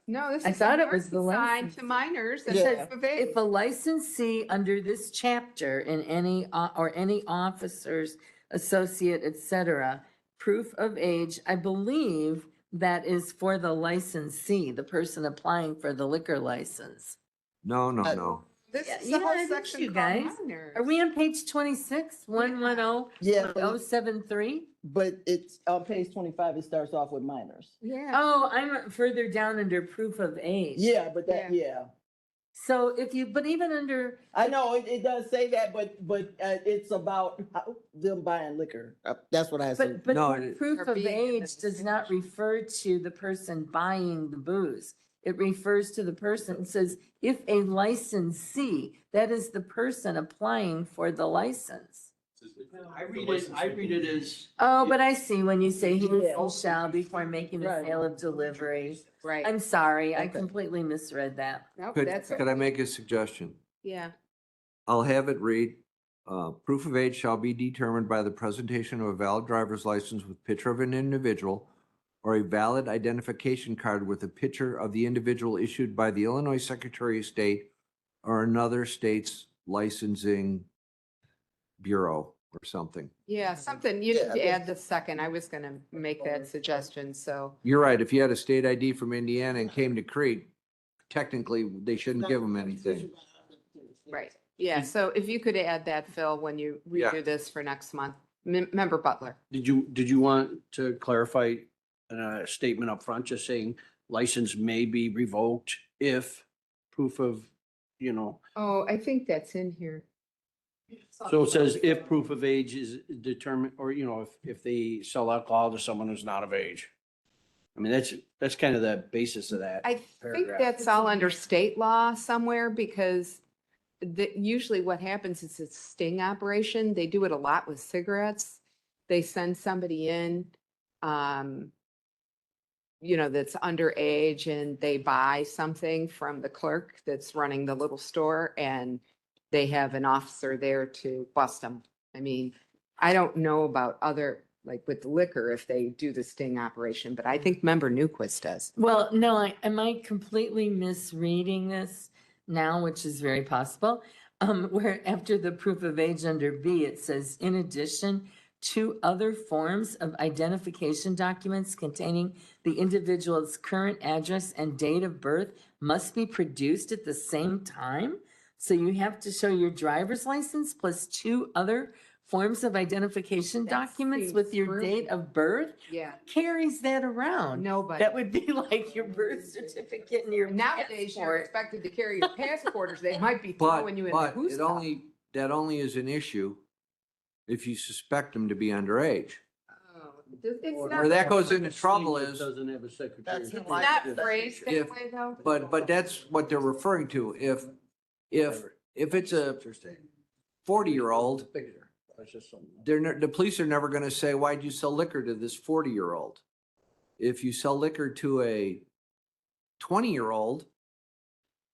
No, this is. I thought it was the assigned license. To minors. and Yeah. proof of age. If a licensee under this chapter in any, or any officers, associate, et cetera, proof of age, I believe that is for the licensee, the person applying for the liquor license. No, no. This Yeah, is yeah, the whole I think section you called guys- minors. Are we on page 26, 110? Yeah, but 073? but it's on page 25, it starts off with minors. Yeah. Oh, I'm further down under proof of age. Yeah, but that, yeah. So if you, but even under, I know it does say that, but it's about them buying liquor. That's what I said. but No, proof Or of being in the age does not refer to the person buying the booze. It refers to the person, it says, if a licensee, that is the person applying for the license. I read it as. Oh, but I see when you say he shall before making a sale of delivery. Right. I'm sorry, I Okay. completely misread that. Nope, Could, that's, could I make a suggestion? yeah. I'll have it read, proof of age shall be determined by the presentation of a valid driver's license with picture of an individual or a valid identification card with a picture of the individual issued by the Illinois Secretary of State or another state's licensing bureau or something. Yeah, something, you Yeah, need I to guess- add the second. I was gonna make that suggestion, so. You're right, if you had a state ID from Indiana and came to Crete, technically, they shouldn't give them anything. Right. Yeah, so if you could add that, Phil, when you Yeah. redo this for next month. Member Butler. Did you want to clarify a statement up front, just saying license may be revoked if proof of, Oh, I think that's in here. so it says if proof of age is determined, or, if they sell alcohol to someone who's not of age. I mean, that's kind of the basis of that. I think paragraph. that's all under state law somewhere because usually what happens is it's a sting operation. They do it a lot with cigarettes. They send somebody in, that's underage and they buy something from the clerk that's running the little store and they have an officer there to bust them. I mean, I don't know about other, like with liquor, if they do the sting operation, but I think Member Newquist does. Well, no, am I completely misreading this now, which is very possible? Where after the proof of age under B, it says, in addition, two other forms of identification documents containing the individual's current address and date of birth must be produced at the same time. So you have to show your driver's license plus two other forms of identification That documents with seems your really- date of birth. Yeah. Carries that around. Nobody. That would be like your birth certificate and your Nowadays, you're passport. expected to carry your passport, or they might be But, throwing you in the but who's that only is an issue if you suspect them to be underage. It's Where not, that goes into trouble That is, doesn't have a secretary. That's of the it's state. not phrased If- that way though. but that's what they're referring to. If it's a 40-year-old, the police are never gonna say, why'd you sell liquor to this 40-year-old? If you sell liquor to a 20-year-old,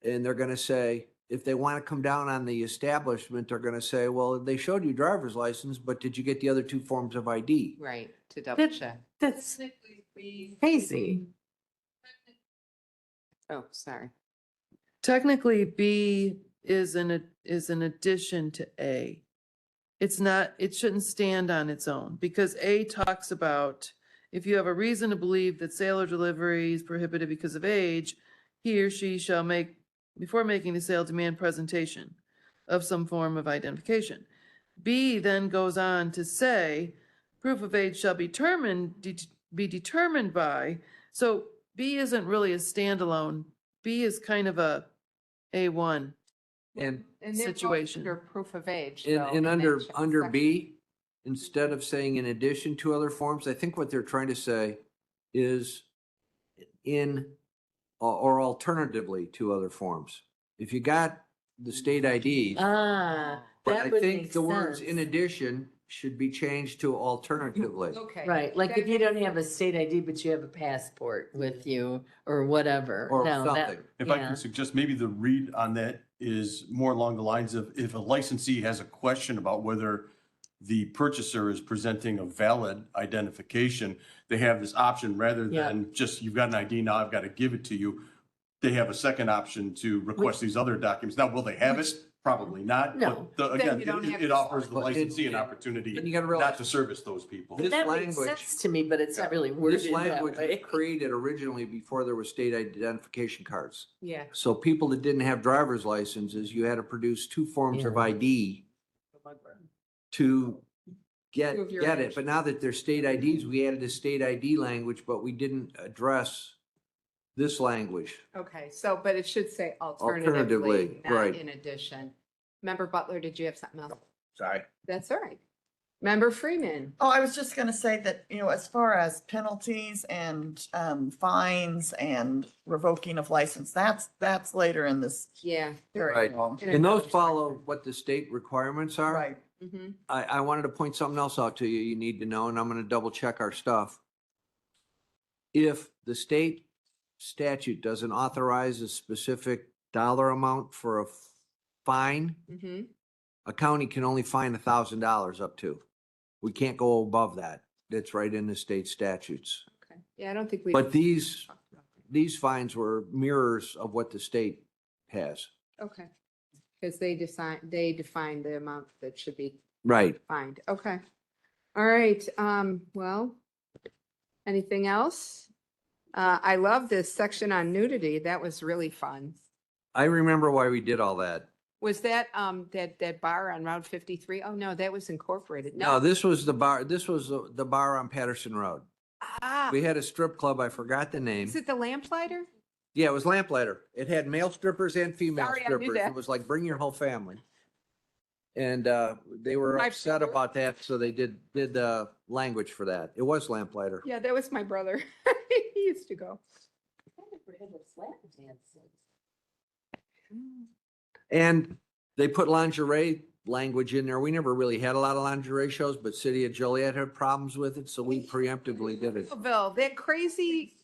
and they're gonna say, if they wanna come down on the establishment, they're gonna say, well, they showed you driver's license, but did you get the other two forms of ID? Right, to double That- check. That's crazy. Oh, sorry. Technically, B is an addition to A. It's not, it shouldn't stand on its own because A talks about if you have a reason to believe that sale or delivery is prohibited because of age, he or she shall make, before making the sale, demand presentation of some form of identification. B then goes on to say, proof of age shall be determined by, so B isn't really a standalone. B is kind of a A1 And And they're both situation. under proof of age. And, though, and in under, that under section. B, instead of saying in addition to other forms, I think what they're trying to say is in, or alternatively to other forms. If you got the state IDs, Ah, but that I would think make the words in sense. addition should be changed to alternatively. Okay. Right, like if That you makes don't have a state ID, but you have a passport with you or whatever. Or No, that- something. If I yeah. can suggest, maybe the read on that is more along the lines of if a licensee has a question about whether the purchaser is presenting a valid identification, they have this option rather Yeah. than just, you've got an ID, now I've got to give it to you. They have a second option to request these other documents. Now, will they have it? Probably not. No. But Then again, you don't have it to offers the But licensee an and opportunity you gotta realize- not to service those people. This That makes language- sense to me, but it's not really worded This that language was way. created originally before there were state identification cards. Yeah. So people that didn't have driver's licenses, you had to produce two forms of Yeah. ID to Prove your get age. it. But now that they're state IDs, we added a state ID language, but we didn't address this language. Okay, so, but it should say Alternatively, alternatively, not right. in addition. Member Butler, did you have something else? Sorry. That's all right. Member Freeman. Oh, I was just gonna say that, as far as penalties and fines and revoking of license, that's later in this. Yeah. Right. Right. In And those another follow what the state requirements are. Right. Mhm. I wanted to point something else out to you, you need to know, and I'm gonna double check our stuff. If the state statute doesn't authorize a specific dollar amount for a fine, Mhm. a county can only fine $1,000 up to. We can't go above that. That's right in the state statutes. Okay. Yeah, I don't think we. But these fines were mirrors of what the state has. Okay. Because they define the amount that should be Right. fined. Okay. All right. Well, anything else? I love this section on nudity. That was really fun. I remember why we did all that. Was that, that bar on Route 53? Oh, no, that was incorporated. No, this was the bar, this was the bar on Patterson Road. Ah, We had a strip club, I forgot the name. is it the Lamplighter? Yeah, it was Lamplighter. It had male strippers and female Sorry, I knew strippers. that. It was like, bring your whole family. And they were My upset brother- about that, so they did language for that. It was Lamplighter. Yeah, that was my brother. He used to go. And they put lingerie language in there. We never really had a lot of lingerie shows, but City of Joliet had problems with it, so we preemptively did it. Bill, that crazy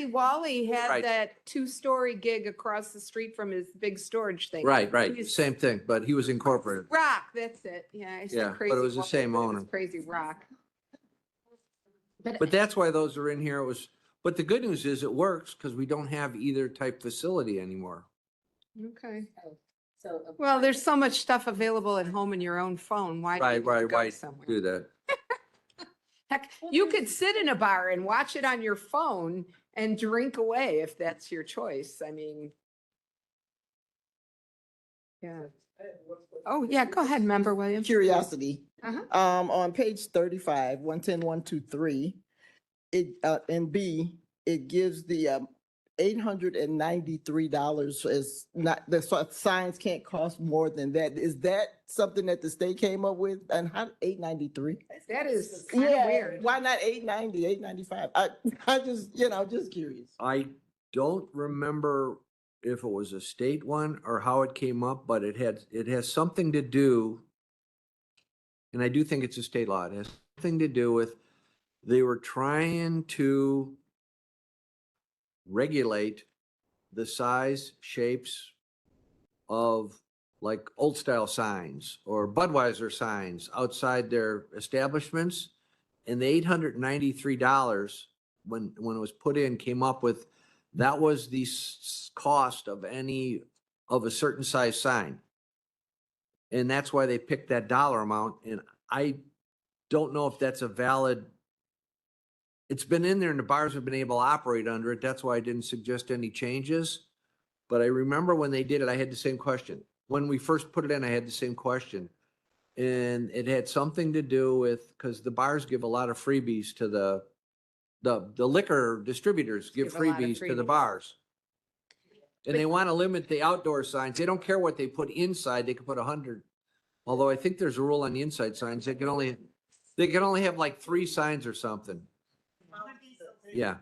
Wally had Right. that 2-story gig across the street from his big storage thing. Right, He's- same thing, but he was incorporated. Rock, that's it. Yeah. I said Yeah, but it Crazy was the Wally, same but it was owner. Crazy Rock. But that's why those are in here. It was, but the good news is it works because we don't have either type facility anymore. Okay. Well, there's so much stuff available at home in your own phone. Why do you need to Right, go why somewhere? do that? Heck, you could sit in a bar and watch it on your phone and drink away if that's your choice. I mean. Yeah. Oh, yeah, go ahead, Member Williams. Curiosity. Uh-huh. On page 35, 110-123, in B, it gives the $893 is not, signs can't cost more than that. Is that something that the state came up with? And how, 893? That is kind of Yeah, weird. why not 890, 895? I just, just curious. I don't remember if it was a state one or how it came up, but it has something to do, and I do think it's a state law. It has something to do with, they were trying to regulate the size, shapes of like old style signs or Budweiser signs outside their establishments. And the $893 when it was put in came up with, that was the cost of any of a certain size sign. And that's why they picked that dollar amount. And I don't know if that's a valid, it's been in there and the bars have been able to operate under it. That's why I didn't suggest any changes. But I remember when they did it, I had the same question. When we first put it in, I had the same question. And it had something to do with, because the bars give a lot of freebies to the liquor distributors give Give a lot of freebies to the freebies. bars. And they want to limit the outdoor signs. They don't care what they put inside. They can put 100. Although I think there's a rule on the inside signs. They can only have like 3 signs or something. Yeah.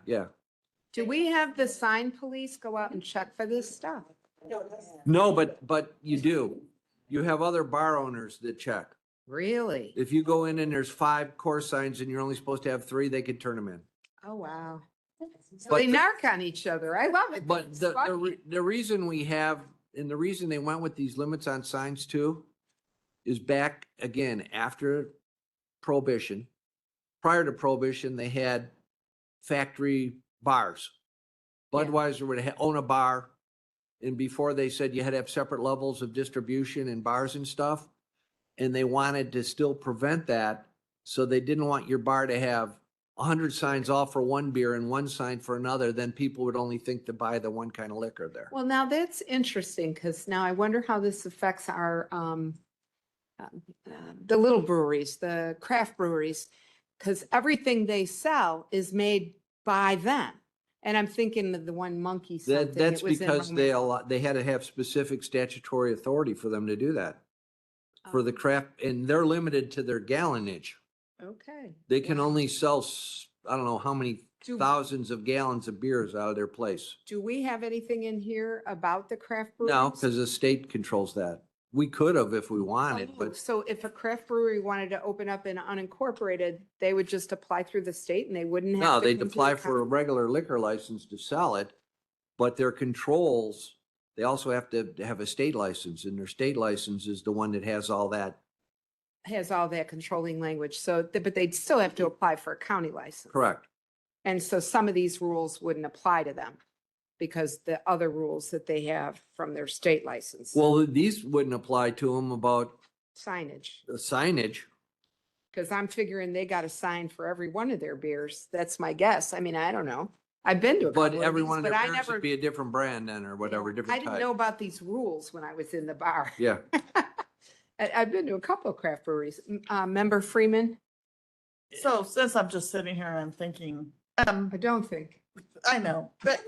Do we have the sign police go out and check for this stuff? No, but you do. You have other bar owners that check. Really? If you go in and there's 5 core signs and you're only supposed to have 3, they could turn them in. Oh, wow. So But they the- narc on each other. I love it. But It's the funny. reason we have, and the reason they went with these limits on signs too, is back again after Prohibition. Prior to Prohibition, they had factory bars. Yeah. Budweiser would own a bar, and before they said you had to have separate levels of distribution in bars and stuff, and they wanted to still prevent that, so they didn't want your bar to have 100 signs all for one beer and 1 sign for another, then people would only think to buy the one kind of liquor there. Well, now that's interesting because now I wonder how this affects our, the little breweries, the craft breweries, because everything they sell is made by them. And I'm thinking of the one monkey something. That's it was in because Roman- they had to have specific statutory authority for them to do that. For the Oh, craft, and they're limited to their gallonage. Okay. They can Wow. only sell, I don't know how many Do- thousands of gallons of beers out of their place. Do we have anything in here about the craft breweries? No, because the state controls that. We could have if we wanted, Oh, but so if a craft brewery wanted to open up in unincorporated, they would just apply through the state and they wouldn't have no, to they'd come to the apply for a county? regular liquor license to sell it. But their controls, they also have to have a state license, and their state license is the one that has all that. Has all that controlling language. So, but they'd still have to apply for a county license. Correct. And so some of these rules wouldn't apply to them because the other rules that they have from their state license. Well, these wouldn't apply to them about Signage, the signage. because I'm figuring they got a sign for every one of their beers. That's my guess. I mean, I don't know. I've been to a But couple of every these, one of but their I beers never, would be a different brand then, or whatever, I different didn't type. know about these rules when I was in the bar. Yeah. I've been to a couple of craft breweries. Member Freeman? So since I'm just sitting here, I'm thinking, I don't think. I know, but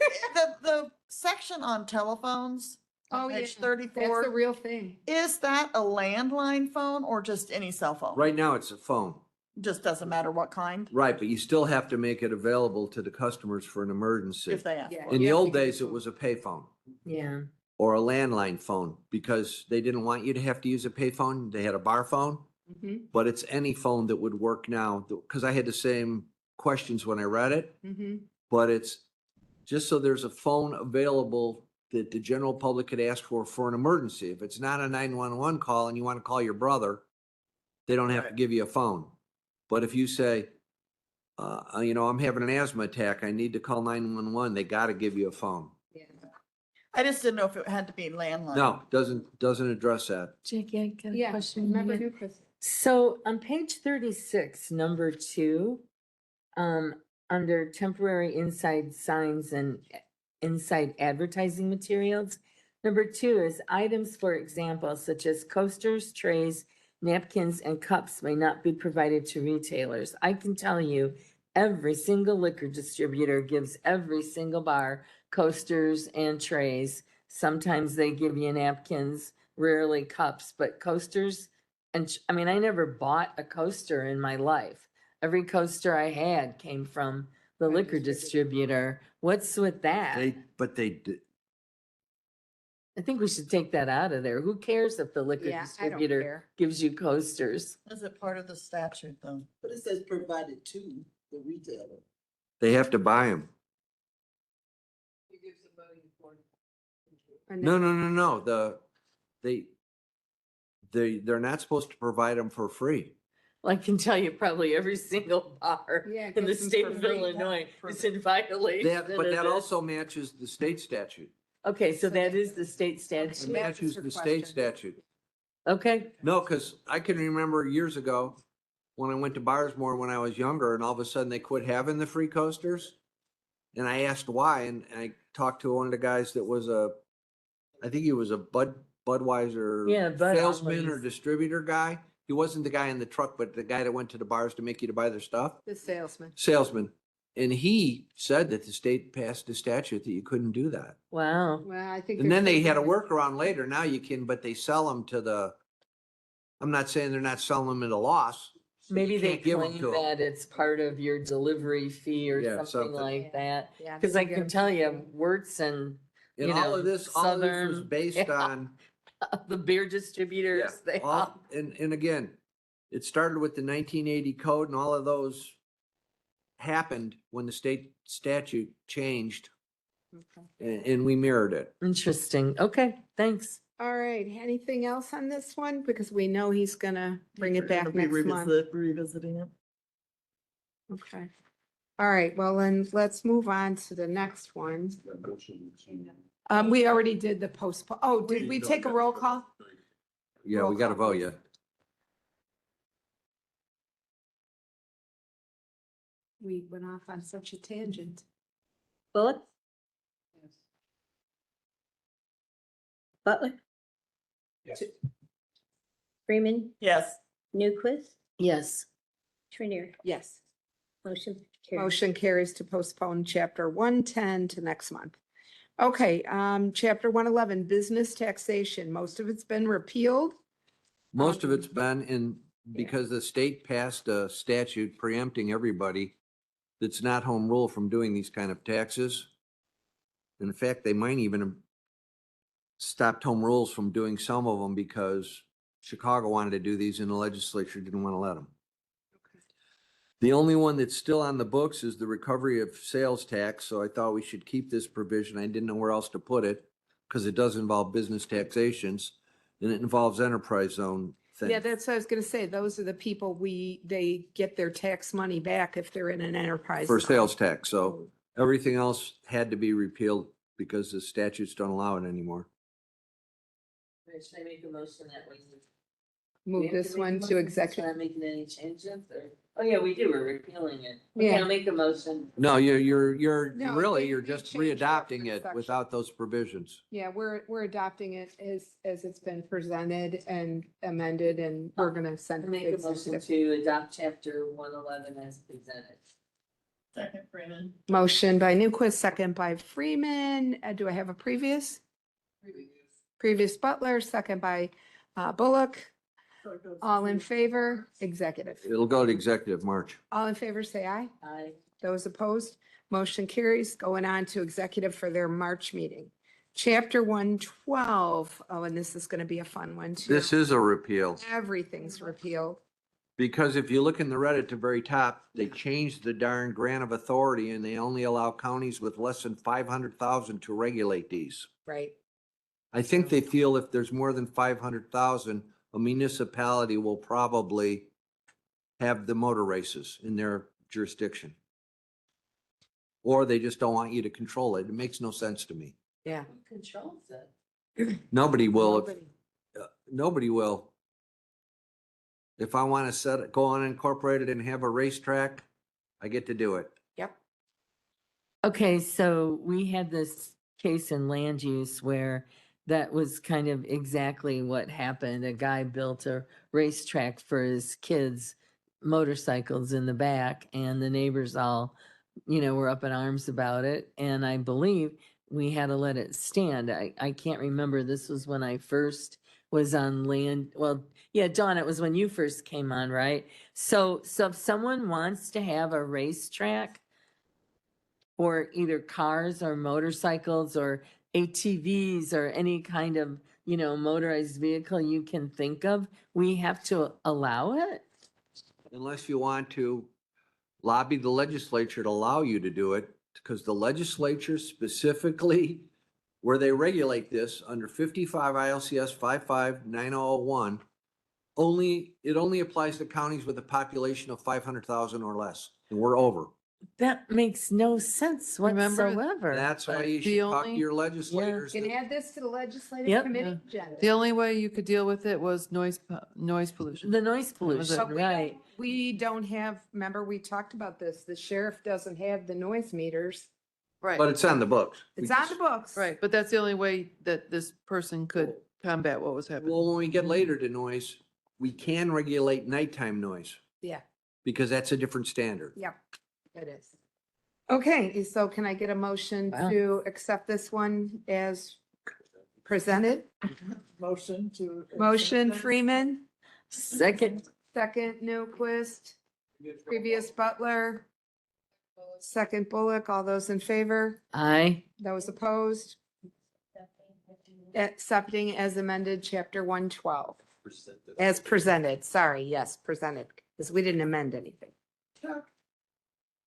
the section on telephones Oh, on yeah. page That's the 34, real thing. is that a landline phone or just any cell phone? Right now, it's a phone. Just doesn't matter what kind, Right, but you still have to make it available to the customers for an emergency. if they ask Yeah. for In it. the You have to old get a days, it phone. was a payphone Yeah. or a landline phone because they didn't want you to have to use a payphone. They had a bar phone, Mhm, but it's any phone that would work now. Because I had the same questions when I read it, mhm. but it's just so there's a phone available that the general public could ask for an emergency. If it's not a 911 call and you want to call your brother, they don't have to Right. give you a phone. But if you say, I'm having an asthma attack, I need to call 911, they got to give you a phone. Yeah. I just didn't know if it had to be landline. No, doesn't address that. Jackie, I got a Yeah, question. Member again. Newcrest. So on page 36, number 2, under temporary inside signs and inside advertising materials, number 2 is items, for example, such as coasters, trays, napkins, and cups may not be provided to retailers. I can tell you, every single liquor distributor gives every single bar coasters and trays. Sometimes they give you napkins, rarely cups, but coasters. And I mean, I never bought a coaster in my life. Every coaster I had came from the Right, liquor distributor. What's with that? They did. I think we should take that out of there. Who cares if the liquor Yeah, I don't distributor care. gives you coasters? Is it part of the statute though? But it says provided to the retailer. They have to buy them. And No, then- no, no, no. They're not supposed to provide them for free. Well, I can tell you probably every single bar Yeah, in the gets them state for of free. Illinois For is the- in violation. But of that this. also matches the state statute. Okay, so So that that- is the state It statute. Yeah. matches her the state question. statute. Okay, No, because I can remember years ago when I went to bars more when I was younger and all of a sudden they quit having the free coasters. And I asked why, and I talked to one of the guys that was I think he was a Budweiser Yeah, Bud salesman or always. distributor guy. He wasn't the guy in the truck, but the guy that went to the bars to make you to buy their stuff. The salesman. Salesman. And he said that the state passed a statute that you couldn't do that. wow. Well, I think. And then there's they had a something- workaround later. Now you can, but they sell them to I'm not saying they're not selling them at a loss. but you Maybe they can't give 'em claim to 'em. that it's part of your delivery fee or Yeah, something something. like that. Yeah, Cause they I get can 'em tell for you, free. Wertz and, And you all know, of this was Southern- based yeah. on, the beer distributors, they all. and again, it started with the 1980 code and all of those happened when the state statute changed Okay. and we mirrored it. Interesting. Okay, thanks. All right, anything else on this one? Because we know he's gonna bring it back We're gonna be next month. Revisiting it. Okay. All right, well, then let's move on to the next one. We already did the postpone. Oh, did we take a roll call? Yeah, we Roll gotta call, vote please. yet. We went off on such a tangent. Bullock? Butler? Yes. Freeman? Yes. Newquist? Yes. Trainier? Yes. Motion Motion carries to postpone chapter 110 to next month. Okay, chapter 111, business taxation. Most of it's been repealed. Most of it's been in, because the state passed a statute preempting everybody that's not home rule from doing these kind of taxes. In fact, they might even have stopped home rules from doing some of them because Chicago wanted to do these and the legislature didn't want to let them. The only one that's still on the books is the recovery of sales tax, so I thought we should keep this provision. I didn't know where else to put it because it does involve business taxations and it involves enterprise zone things. Yeah, that's what I was gonna say. Those are the people they get their tax money back if they're in an enterprise. For zone. sales tax, so everything else had to be repealed because the statutes don't allow it anymore. Should I make a motion that we? Move this one to executive. Not making any changes or? Oh, yeah, we do. We're repealing it. Yeah. Okay, I'll make a motion. No, you're No, really, they- you're they just changed the readopting reference it section. without those provisions. Yeah, we're adopting it as it's been presented and amended, and we're gonna send it to Make a motion executive. to adopt chapter 111 as presented. Second, Freeman. Motion by Newquist, second by Freeman. Do I have a previous? Previous Butler, second by Bullock. All in favor, executive. It'll go to executive March. All in favor, say aye. Aye. Those opposed, motion carries. Going on to executive for their March meeting. Chapter 112. Oh, and this is going to be a fun one too. This is a repeal. Everything's repealed. Because if you look in the red at the very top, they changed the darn grant of authority and they only allow counties with less than 500,000 to regulate these. Right. I think they feel if there's more than 500,000, a municipality will probably have the motor races in their jurisdiction. Or they just don't want you to control it. It makes no sense to me. Yeah. Who controls it? Nobody will. Nobody. Nobody will. If I want to go on incorporated and have a racetrack, I get to do it. Yep. Okay, so we had this case in land use where that was kind of exactly what happened. A guy built a racetrack for his kids' motorcycles in the back, and the neighbors all, were up in arms about it. And I believe we had to let it stand. I can't remember. This was when I first was on land. Well, yeah, Dawn, it was when you first came on, right? So if someone wants to have a racetrack for either cars or motorcycles or ATVs or any kind of, motorized vehicle you can think of, we have to allow it? Unless you want to lobby the legislature to allow you to do it, because the legislature specifically, where they regulate this under 55 ILCS 559001, it only applies to counties with a population of 500,000 or less, and we're over. That makes no sense Remember, whatsoever. That's why you The should talk to only- your legislators. Can add this to the legislative Yep. committee agenda. The only way you could deal with it was noise pollution. The noise Was pollution, it- right? We don't have, remember, we talked about this. The sheriff doesn't have the noise meters. Right, But it's on the books. It's on the books. right. But that's the only way that this person could combat what was happening. Well, when we get later to noise, we can regulate nighttime noise Yeah, because that's a different standard. yep, it is. Okay, so can I get a motion Wow. to accept this one as presented? Motion to. Motion Freeman, Second, second Newquist, previous Butler, second Bullock. All those in favor? aye. Those opposed? Accepting as amended, chapter 112. As presented, sorry, yes, presented, because we didn't amend anything.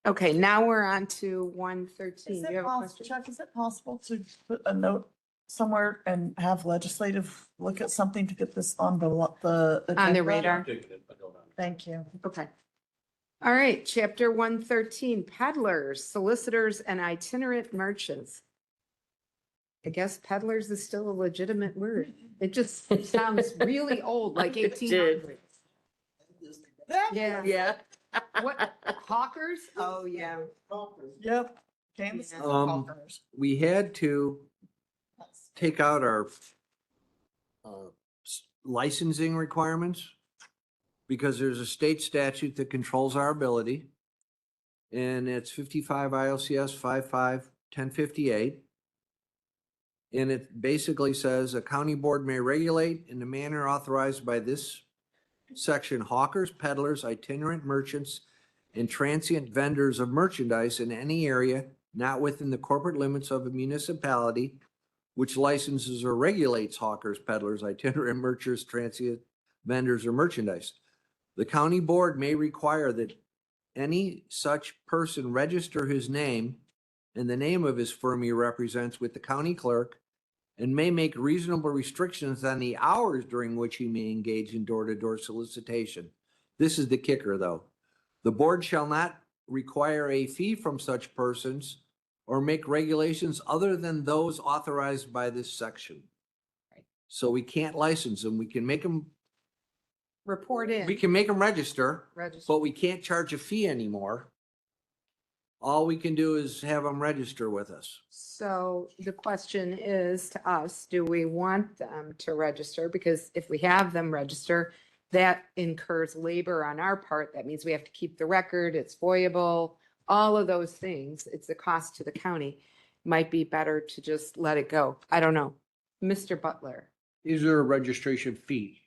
Okay, now we're on to 113. Is Do it you have a possible, question? Chuck, is it possible to put a note somewhere and have legislative look at something to get this on the On the agenda? radar? Thank you. Okay. All right, chapter 113, peddlers, solicitors, and itinerant merchants. I guess peddlers is still a legitimate word. It just sounds really old, like It 1800s. did. Yeah. Yeah. What, hawkers? Oh, yeah. Yep. Canvas and Um, hawkers. We had to take out our licensing requirements because there's a state statute that controls our ability. And it's 55 ILCS 55-1058. And it basically says a county board may regulate in the manner authorized by this section hawkers, peddlers, itinerant merchants, and transient vendors of merchandise in any area not within the corporate limits of a municipality which licenses or regulates hawkers, peddlers, itinerant merchants, transient vendors, or merchandise. The county board may require that any such person register his name and the name of his firm he represents with the county clerk, and may make reasonable restrictions on the hours during which he may engage in door-to-door solicitation. This is the kicker, though. The board shall not require a fee from such persons or make regulations other than those authorized by this section. So we can't license them. We can make them Report in. We can make them register, Register. but we can't charge a fee anymore. All we can do is have them register with us. So the question is to us, do we want them to register? Because if we have them register, that incurs labor on our part. That means we have to keep the record, it's FOIable, all of those things. It's a cost to the county. Might be better to just let it go. I don't know. Mr. Butler, Is there a registration fee?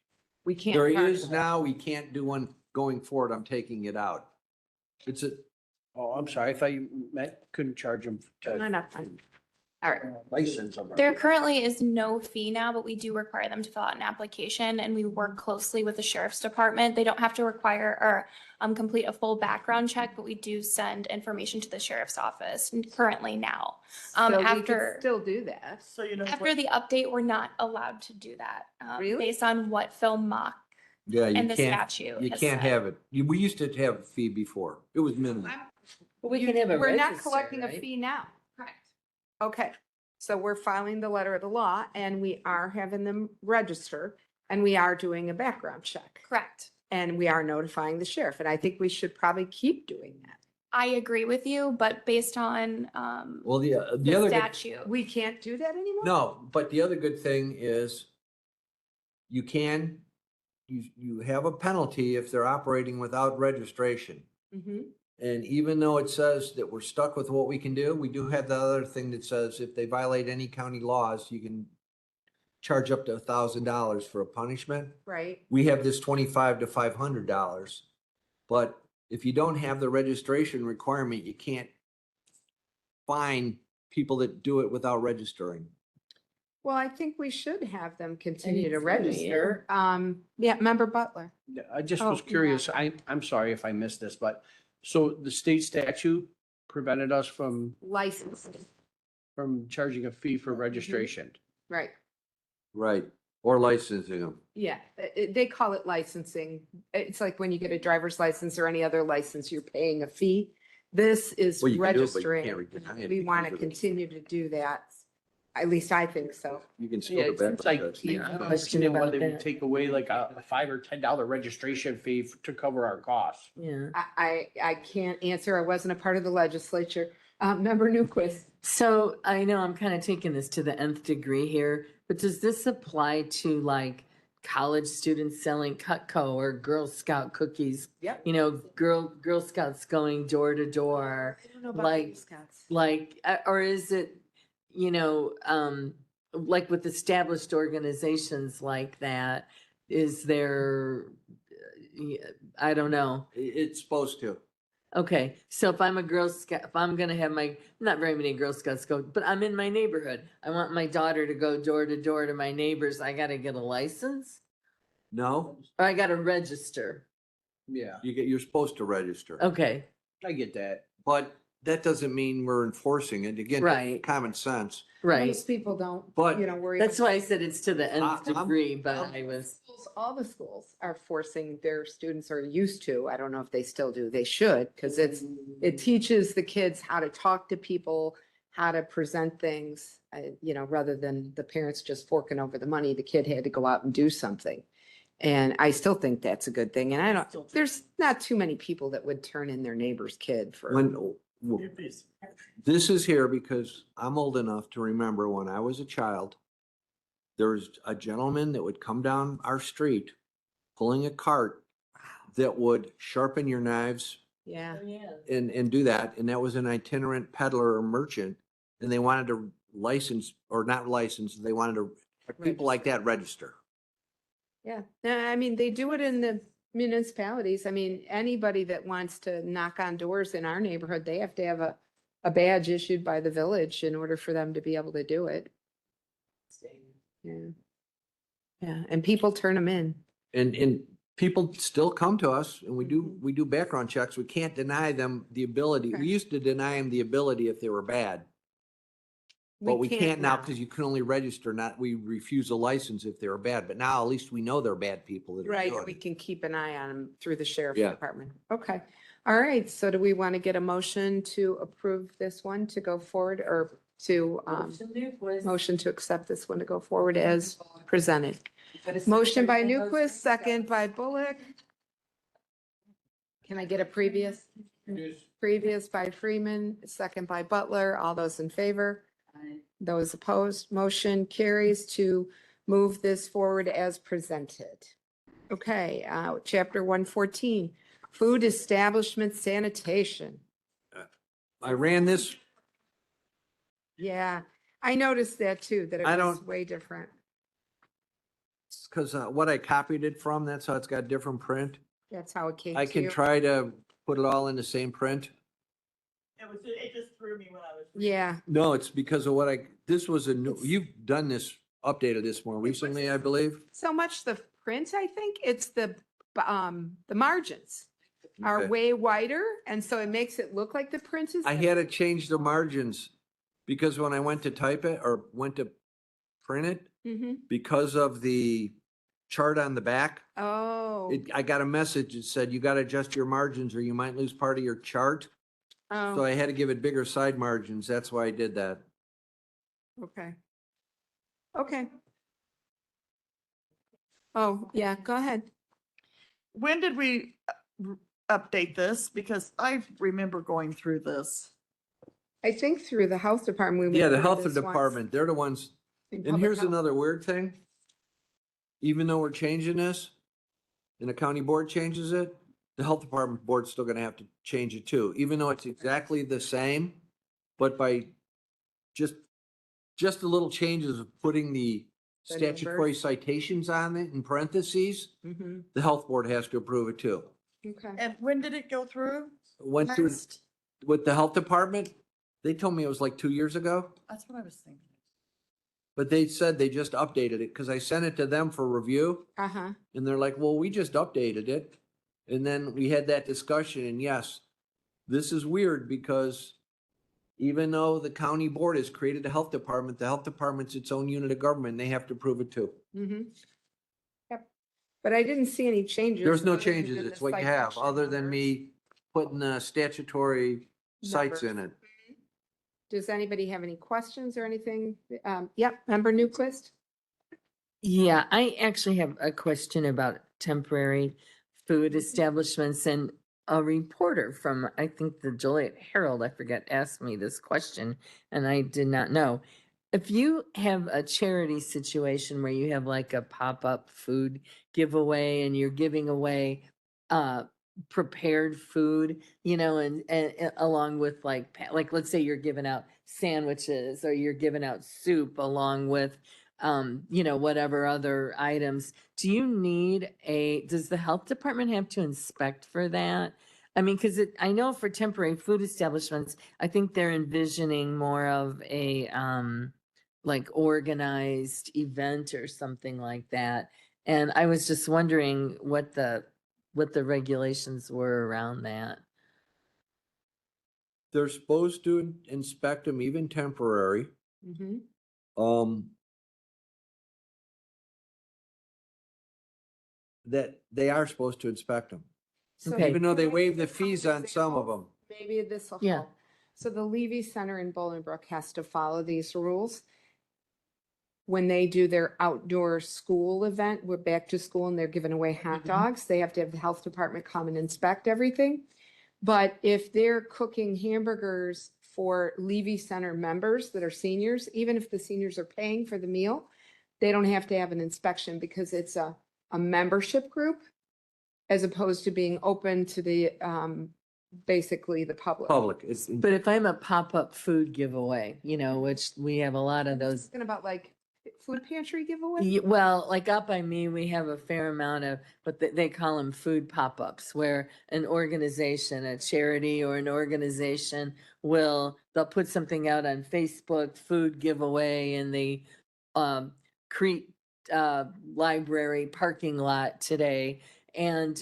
we can't. There charge is them. now, we can't do one going forward. I'm taking it out. It's a, Oh, I'm sorry. I thought you meant couldn't charge them No, to no, fine. All right. license them. There currently is no fee now, but we do require them to fill out an application and we work closely with the sheriff's department. They don't have to require or complete a full background check, but we do send information to the sheriff's office currently now. So we could After still do that. So you know. after the update, we're not allowed to do that. Really? Based on what Phil Mock yeah, you and the can't, statute. you has can't said. have it. We used to have a fee before. It was minimal. But we can have a We're not register, collecting a right? fee now. Correct. Okay, so we're filing the letter of the law and we are having them register and we are doing a background check. Correct. And we are notifying the sheriff, and I think we should probably keep doing that. I agree with you, but based on Well, the the other, good- statute. We can't do that anymore? no, but the other good thing is you have a penalty if they're operating without registration. Mhm. And even though it says that we're stuck with what we can do, we do have the other thing that says if they violate any county laws, you can charge up to $1,000 for a punishment. Right, We have this $25 to $500. But if you don't have the registration requirement, you can't fine people that do it without registering. well, I think we should have them continue to it's good, register. Yeah, Member Butler. Yeah, I just Oh, was curious. I'm sorry if I missed this, but so the state statute prevented us from Licensing, charging a fee for registration. right. Right. Or licensing them. Yeah, they call it licensing. It's like when you get a driver's license or any other license, you're paying a fee. This is Well, you can do it, but you registering. can't deny it We want to because of it. continue to do that. At least I think so. You can Yeah, still it do seems like, background I checks. don't Question understand why about they would that. take away like a $5 or $10 registration fee to cover our costs. Yeah. I can't answer. I wasn't a part of the legislature. Member Newquist. So I know I'm kind of taking this to the nth degree here, but does this apply to like college students selling Cutco or Girl Scout cookies? Yep. You know, Girl Scouts going door to door, I don't know about like- Girl Scouts. or is it, you know, like with established organizations like that, is there, I don't know. It's supposed to. Okay, so if I'm a Girl Scout, if I'm gonna have my, not very many Girl Scouts go, but I'm in my neighborhood. I want my daughter to go door to door to my neighbors. I gotta get a license No, or I gotta register. Yeah, you're supposed to register. Okay, I get that. But that doesn't mean we're enforcing it. Again, Right. common sense. right. Most people don't, But worry. That's about- why I said it's to the nth I'm- degree, but I'm- I was, All the schools are forcing their students, or used to, I don't know if they still do, they should, because it teaches the kids how to talk to people, how to present things, rather than the parents just forking over the money, the kid had to go out and do something. And I still think that's a good thing. And there's not too many people that would turn in their neighbor's kid for. This is here because I'm old enough to remember when I was a child, there was a gentleman that would come down our street pulling a cart that would sharpen your knives Yeah. and do that. And that was an itinerant peddler or merchant. And they wanted to license, or not license, they wanted to, people like that register. Yeah. I mean, they do it in the municipalities. I mean, anybody that wants to knock on doors in our neighborhood, they have to have a badge issued by the village in order for them to be able to do it. Yeah. Yeah, and people turn them in. And people still come to us and Mhm. we do background checks. We can't deny them the ability. Okay. We used to deny them the ability if they were bad. But we can't now because you can only register, we refuse a license if they were bad. But now at least we know they're bad people that are Right, doing we it. can keep an eye on them through the sheriff's Yeah. department. Okay. All right, so do we want to get a motion to approve this one to go forward or to, motion to accept this one to go forward as presented? Motion by Newquist, second by Bullock. Can I get a previous? Previous by Freeman, second by Butler. All those in favor? Those opposed, motion carries to move this forward as presented. Okay, chapter 114, food establishment sanitation. I ran this, Yeah, I noticed that too, that it I was don't- way different. because what I copied it from, that's how it's got different print. That's how it came I to can you. try to put it all in the same print. It just threw me when I was. Yeah, No, it's because of this was a new, you've done this, updated this more recently, I believe. so much the print, I think, it's the margins are Okay. way wider, and so it makes it look like the print is. I had to change the margins because when I went to type it or went to print it, Mm-hmm. because of the chart on the back, Oh, I got a message that said, you got to adjust your margins or you might lose part of your chart. So oh, I had to give it bigger side margins. That's why I did that. okay. Okay. Oh, yeah, go ahead. When did we update this? Because I remember going through this. I think through the health department. we went Yeah, the through health this once department, they're the ones. in And public here's health. another weird thing. Even though we're changing this and the county board changes it, the health department board's still gonna have to change it too, even though it's exactly the same. But by just the little changes of putting the The statutory numbers. citations on it in parentheses, Mhm. the health board has to approve it too. Okay. And when did it go through? Went through Last? with the health department, they told me it was like 2 years ago. That's what I was thinking. But they said they just updated it because I sent it to them for review Uh-huh. and they're like, well, we just updated it. And then we had that discussion and yes, this is weird because even though the county board has created a health department, the health department's its own unit of government. And they have to approve it too. Mm-hmm. Yep. But I didn't see any changes. There's no other than changes. the It's what you have, citation other than numbers. me putting the statutory sites in Numbers. it. Does anybody have any questions or anything? Yep, member Newquist? Yeah, I actually have a question about temporary food establishments, and a reporter from, I think, the Joliet Herald, I forget, asked me this question and I did not know. If you have a charity situation where you have like a pop-up food giveaway and you're giving away prepared food, and along with like let's say you're giving out sandwiches or you're giving out soup along with whatever other items. Does the health department have to inspect for that? I mean, because I know for temporary food establishments, I think they're envisioning more of a like organized event or something like that. And I was just wondering what the regulations were around that. They're supposed to inspect them, even temporary. Mm-hmm. That they are supposed to inspect them. Okay. Even though they waive the fees on some of them. Maybe this will Yeah. help. So the Levy Center in Bolingbrook has to follow these rules. When they do their outdoor school event, we're back to school and they're giving away hot Mhm. dogs, they have to have the health department come and inspect everything. But if they're cooking hamburgers for Levy Center members that are seniors, even if the seniors are paying for the meal, they don't have to have an inspection because it's a membership group as opposed to being open to the basically the public. Public, it's, But if I'm a pop-up food giveaway, which we have a lot of those. Talking about like food pantry giveaway? Well, like up by me, we have a fair amount of, but they call them food pop-ups, where an organization, a charity or an organization they'll put something out on Facebook, food giveaway in the Crete library parking lot today. And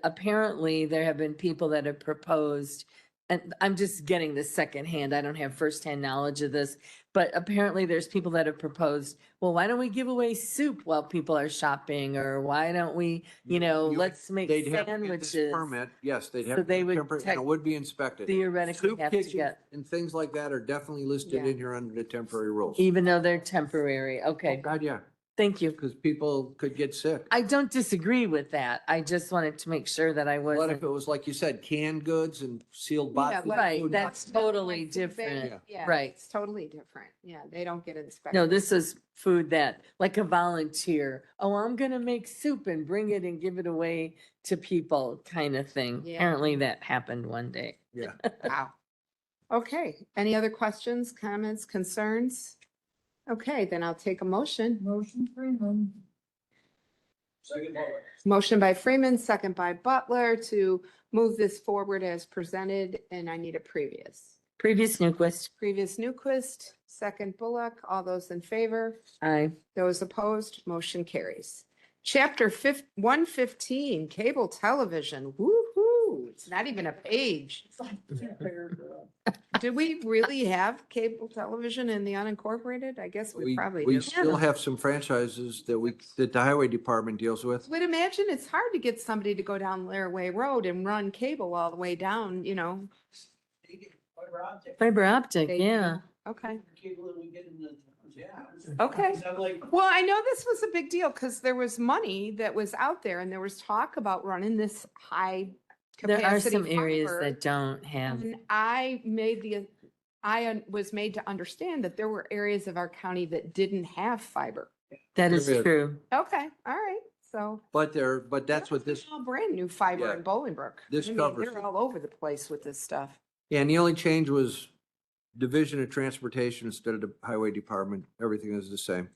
apparently there have been people that have proposed, and I'm just getting this secondhand, I don't have firsthand knowledge of this, but apparently there's people that have proposed, well, why don't we give away soup while people are shopping? Or why don't we, let's make they'd have to get this sandwiches. permit. Yes, they'd So have. they to would temper- and it would be inspected. Theoretically Soup have to kitchens get, and things like that are definitely listed Yeah. in here under the temporary rules. even though they're temporary. Oh, Okay, God, yeah, thank you. because people could get sick. I don't disagree with that. I just wanted to make sure that I What if wasn't. it was, like you said, canned goods and sealed Yeah, boxes? like- Right, food? that's totally different. Yeah, Right. it's totally different. Yeah, they don't get inspected. No, this is food that, like a volunteer, oh, I'm gonna make soup and bring it and give it away to people kind of thing. Yeah. Apparently that happened one day. Yeah. Wow. Okay, any other questions, comments, concerns? Okay, then I'll take a motion. Motion by Freeman, second by Butler to move this forward as presented, and I need a previous. Previous Newquist, Previous Newquist, second Bullock, all those in favor? aye. Those opposed, motion carries. Chapter 115, cable television, woo-hoo, it's not even a page. Do we really have cable television in the unincorporated? I guess we probably We do. still have some franchises that the highway department deals with. Would imagine it's hard to get somebody to go down Laraway Road and run cable all the way down, Fiber optic, They do. yeah. Okay. Okay. Well, I know this was a big deal because there was money that was out there and there was talk about running this high There are capacity some areas fiber. that don't have, And I was made to understand that there were areas of our county that didn't have fiber. that is There is. true. Okay, all right, so. But that's what this, All brand new fiber Yeah. in Bolingbrook. This I mean, covers They're it. all over the place with this stuff. yeah, and the only change was Division of Transportation instead of the highway department. Everything is the same.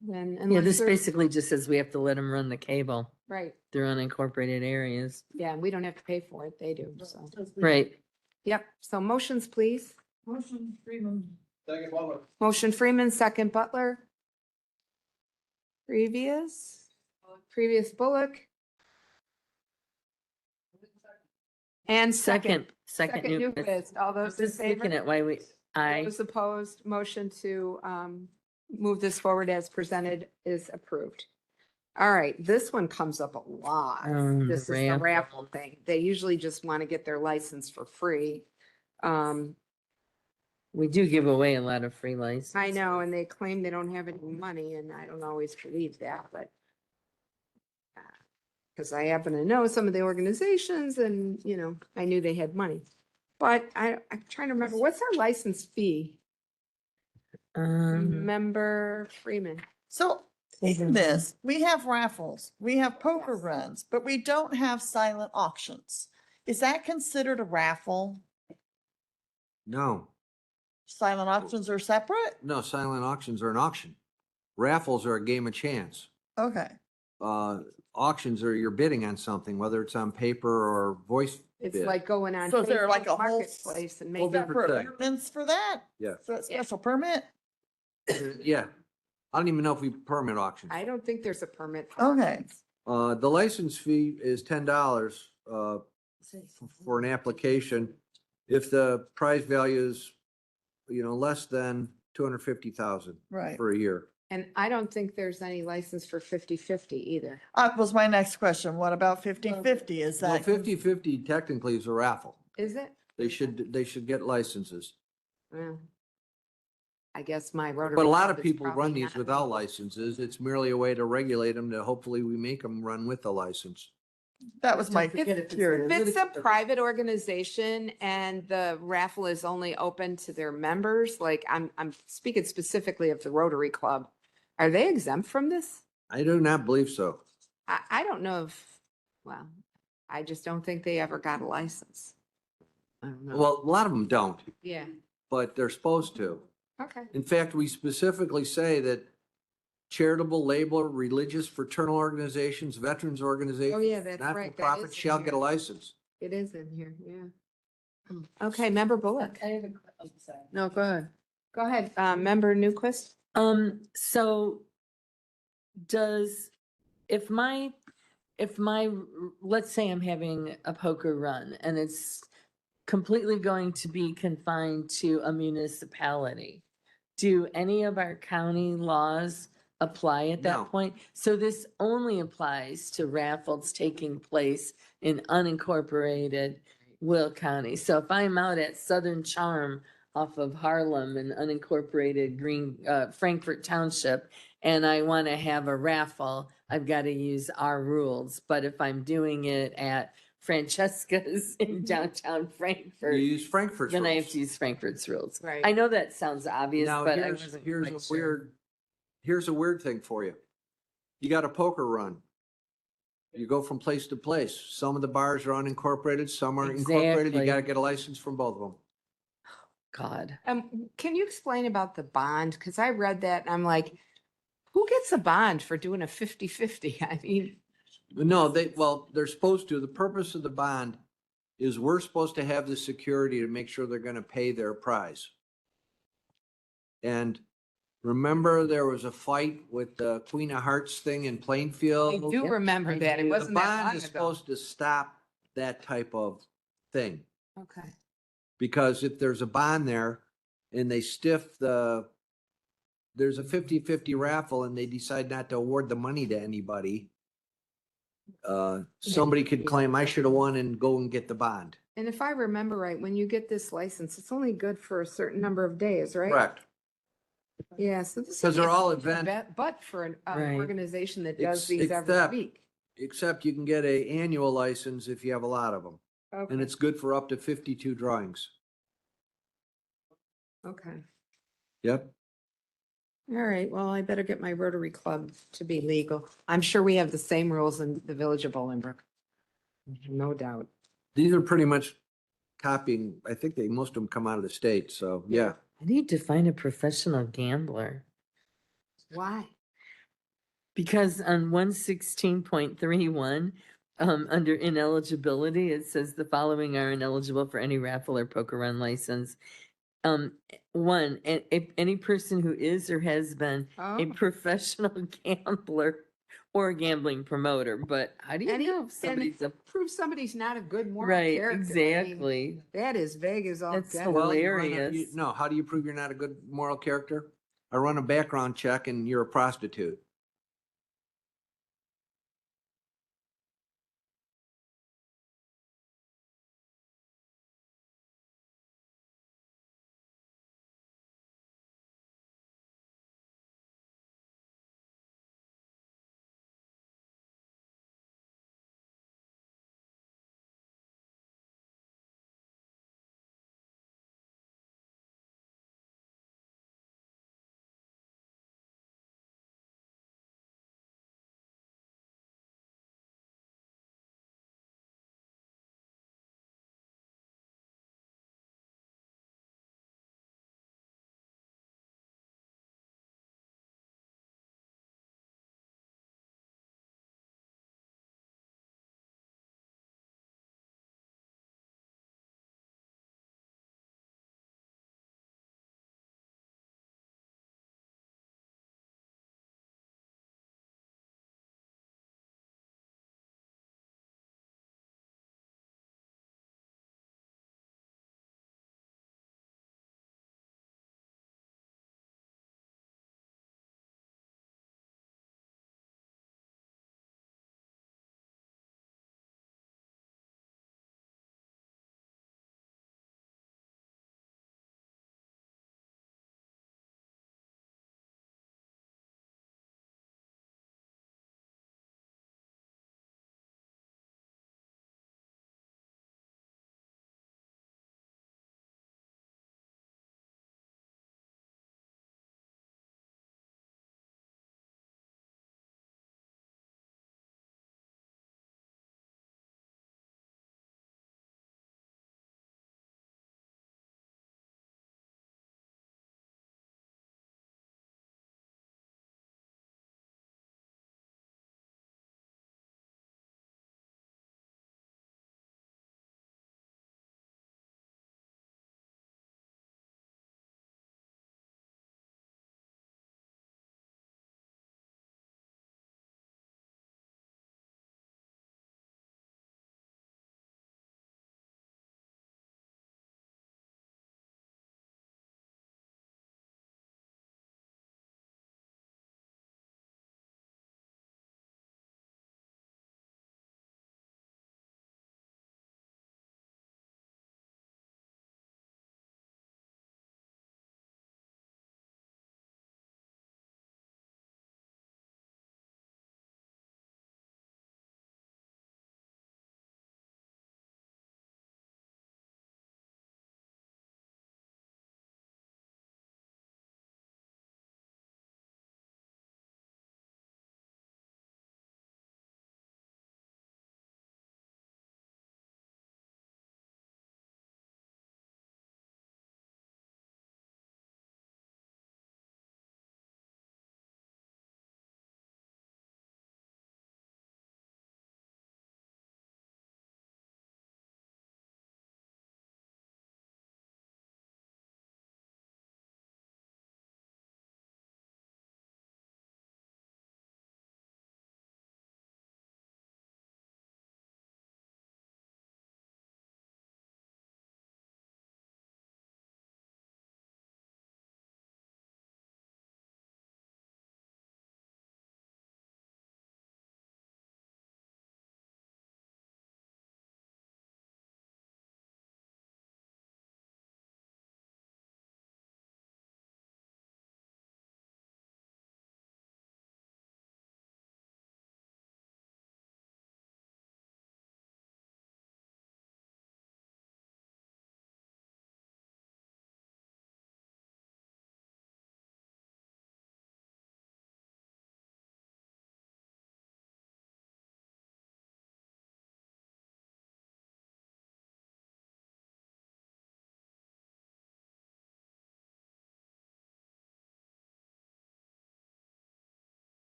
Then Yeah, unless this there's- basically just says we have to let them run the cable. Right, They're unincorporated areas. yeah, and we don't have to pay for it, they do, so. Right. Yep, so motions, please. Motion Freeman. Second Butler. Motion Freeman, second Butler. Previous Bullock. And Second Second Newquist. Newquist, all those in Just looking favor? at why aye. Those opposed, motion to move this forward as presented is approved. All right, this one comes up a lot. The This is the raffle. raffle thing. They usually just want to get their license for free. We do give away a lot of free licenses. I know, and they claim they don't have any money, and I don't always believe that, but because I happen to know some of the organizations and, I knew they had money. But I'm trying to remember, what's our license fee? Member Freeman. So in this, we have raffles, we have poker runs, but we don't have silent auctions. Is that considered a raffle? No, Silent auctions are separate? no, silent auctions are an auction. Raffles are a game of chance. Okay. Auctions are you're bidding on something, whether it's on paper or voice It's bid. like going on. So is there like Facebook a whole Marketplace and whole making. different thing. Ordinance for that? Yeah. So that special permit? Yeah. I don't even know if we permit auctions. I don't think there's a permit. for Okay. auctions. The license fee is $10 for an application. If the prize value is, less than 250,000 Right. for a year. And I don't think there's any license for 50/50 either. Was my next question. What about 50/50? Is Well, that? 50/50 technically is a raffle. Is it? They should get licenses. Well, I guess my Rotary. But a lot of Club is people run probably these not- without licenses. It's merely a way to regulate them to hopefully we make them run with a license. That was my If curious. it's a private organization and the raffle is only open to their members, like I'm speaking specifically of the Rotary Club, are they exempt from this? I do not believe so. I don't know if, well, I just don't think they ever got a license. I don't know. Well, a lot of them don't, Yeah, but they're supposed to. okay. In fact, we specifically say that charitable, labor, religious, fraternal organizations, veterans organizations. Oh, yeah, that's right. That Not-for-profit is in shall get a here. license. It is in here, yeah. Okay, Member Bullock. No, go ahead. Go ahead, Member Newquist. So does, if my, let's say I'm having a poker run and it's completely going to be confined to a municipality, do any of our county laws apply at No. that point? So this only applies to raffles taking place in unincorporated Will County. So if I'm out at Southern Charm off of Harlem in unincorporated Frankfurt Township, and I want to have a raffle, I've got to use our rules. But if I'm doing it at Francesca's in downtown You Frankfurt, use Frankfurt's then I have rules. to use Frankfurt's rules. Right. I know that sounds obvious, Now, but I here's, wasn't here's quite a sure. here's a weird thing for you. You got a poker run. You go from place to place. Some of the bars are unincorporated, some are incorporated. You Exactly. gotta get a license from both of them. God. Can you explain about the bond? Because I read that and I'm like, who gets a bond for doing a 50-50? I mean, No, they're supposed to. The purpose of the bond is we're supposed to have the security to make sure they're gonna pay their prize. And remember, there was a fight with the Queen of Hearts thing in I Plainfield? do Yep, remember I that. It do. The wasn't that bond long is ago. supposed to stop that type of thing. Okay. Because if there's a bond there and they there's a 50-50 raffle and they decide not to award the money to anybody, somebody could claim I should have won and go and get the bond. And if I remember right, when you get this license, it's only good for a certain number of days, right? Correct. Yeah, so this. Because they're all is a event- But for an Right. organization that does these Except- every week. Except you can get a annual license if you have a lot of them. And Okay, it's good for up to 52 drawings. okay. Yep. All right, well, I better get my Rotary Club to be legal. I'm sure we have the same rules in the Village of Bolingbrook. No doubt. These are pretty much copying, I think most of them come out of the state, so yeah. I need to find a professional gambler. Why? Because on 116.31, under ineligibility, it says the following are ineligible for any raffle or poker run license. One, any person who is or has been a Oh. professional gambler or a gambling promoter, but how do you Any- know if and somebody's a, Prove somebody's not a good moral right, character. I mean, exactly. That is vague as all That's get out. Well, you run hilarious. No, how do you prove you're not a good moral character? I run a background check and you're a prostitute.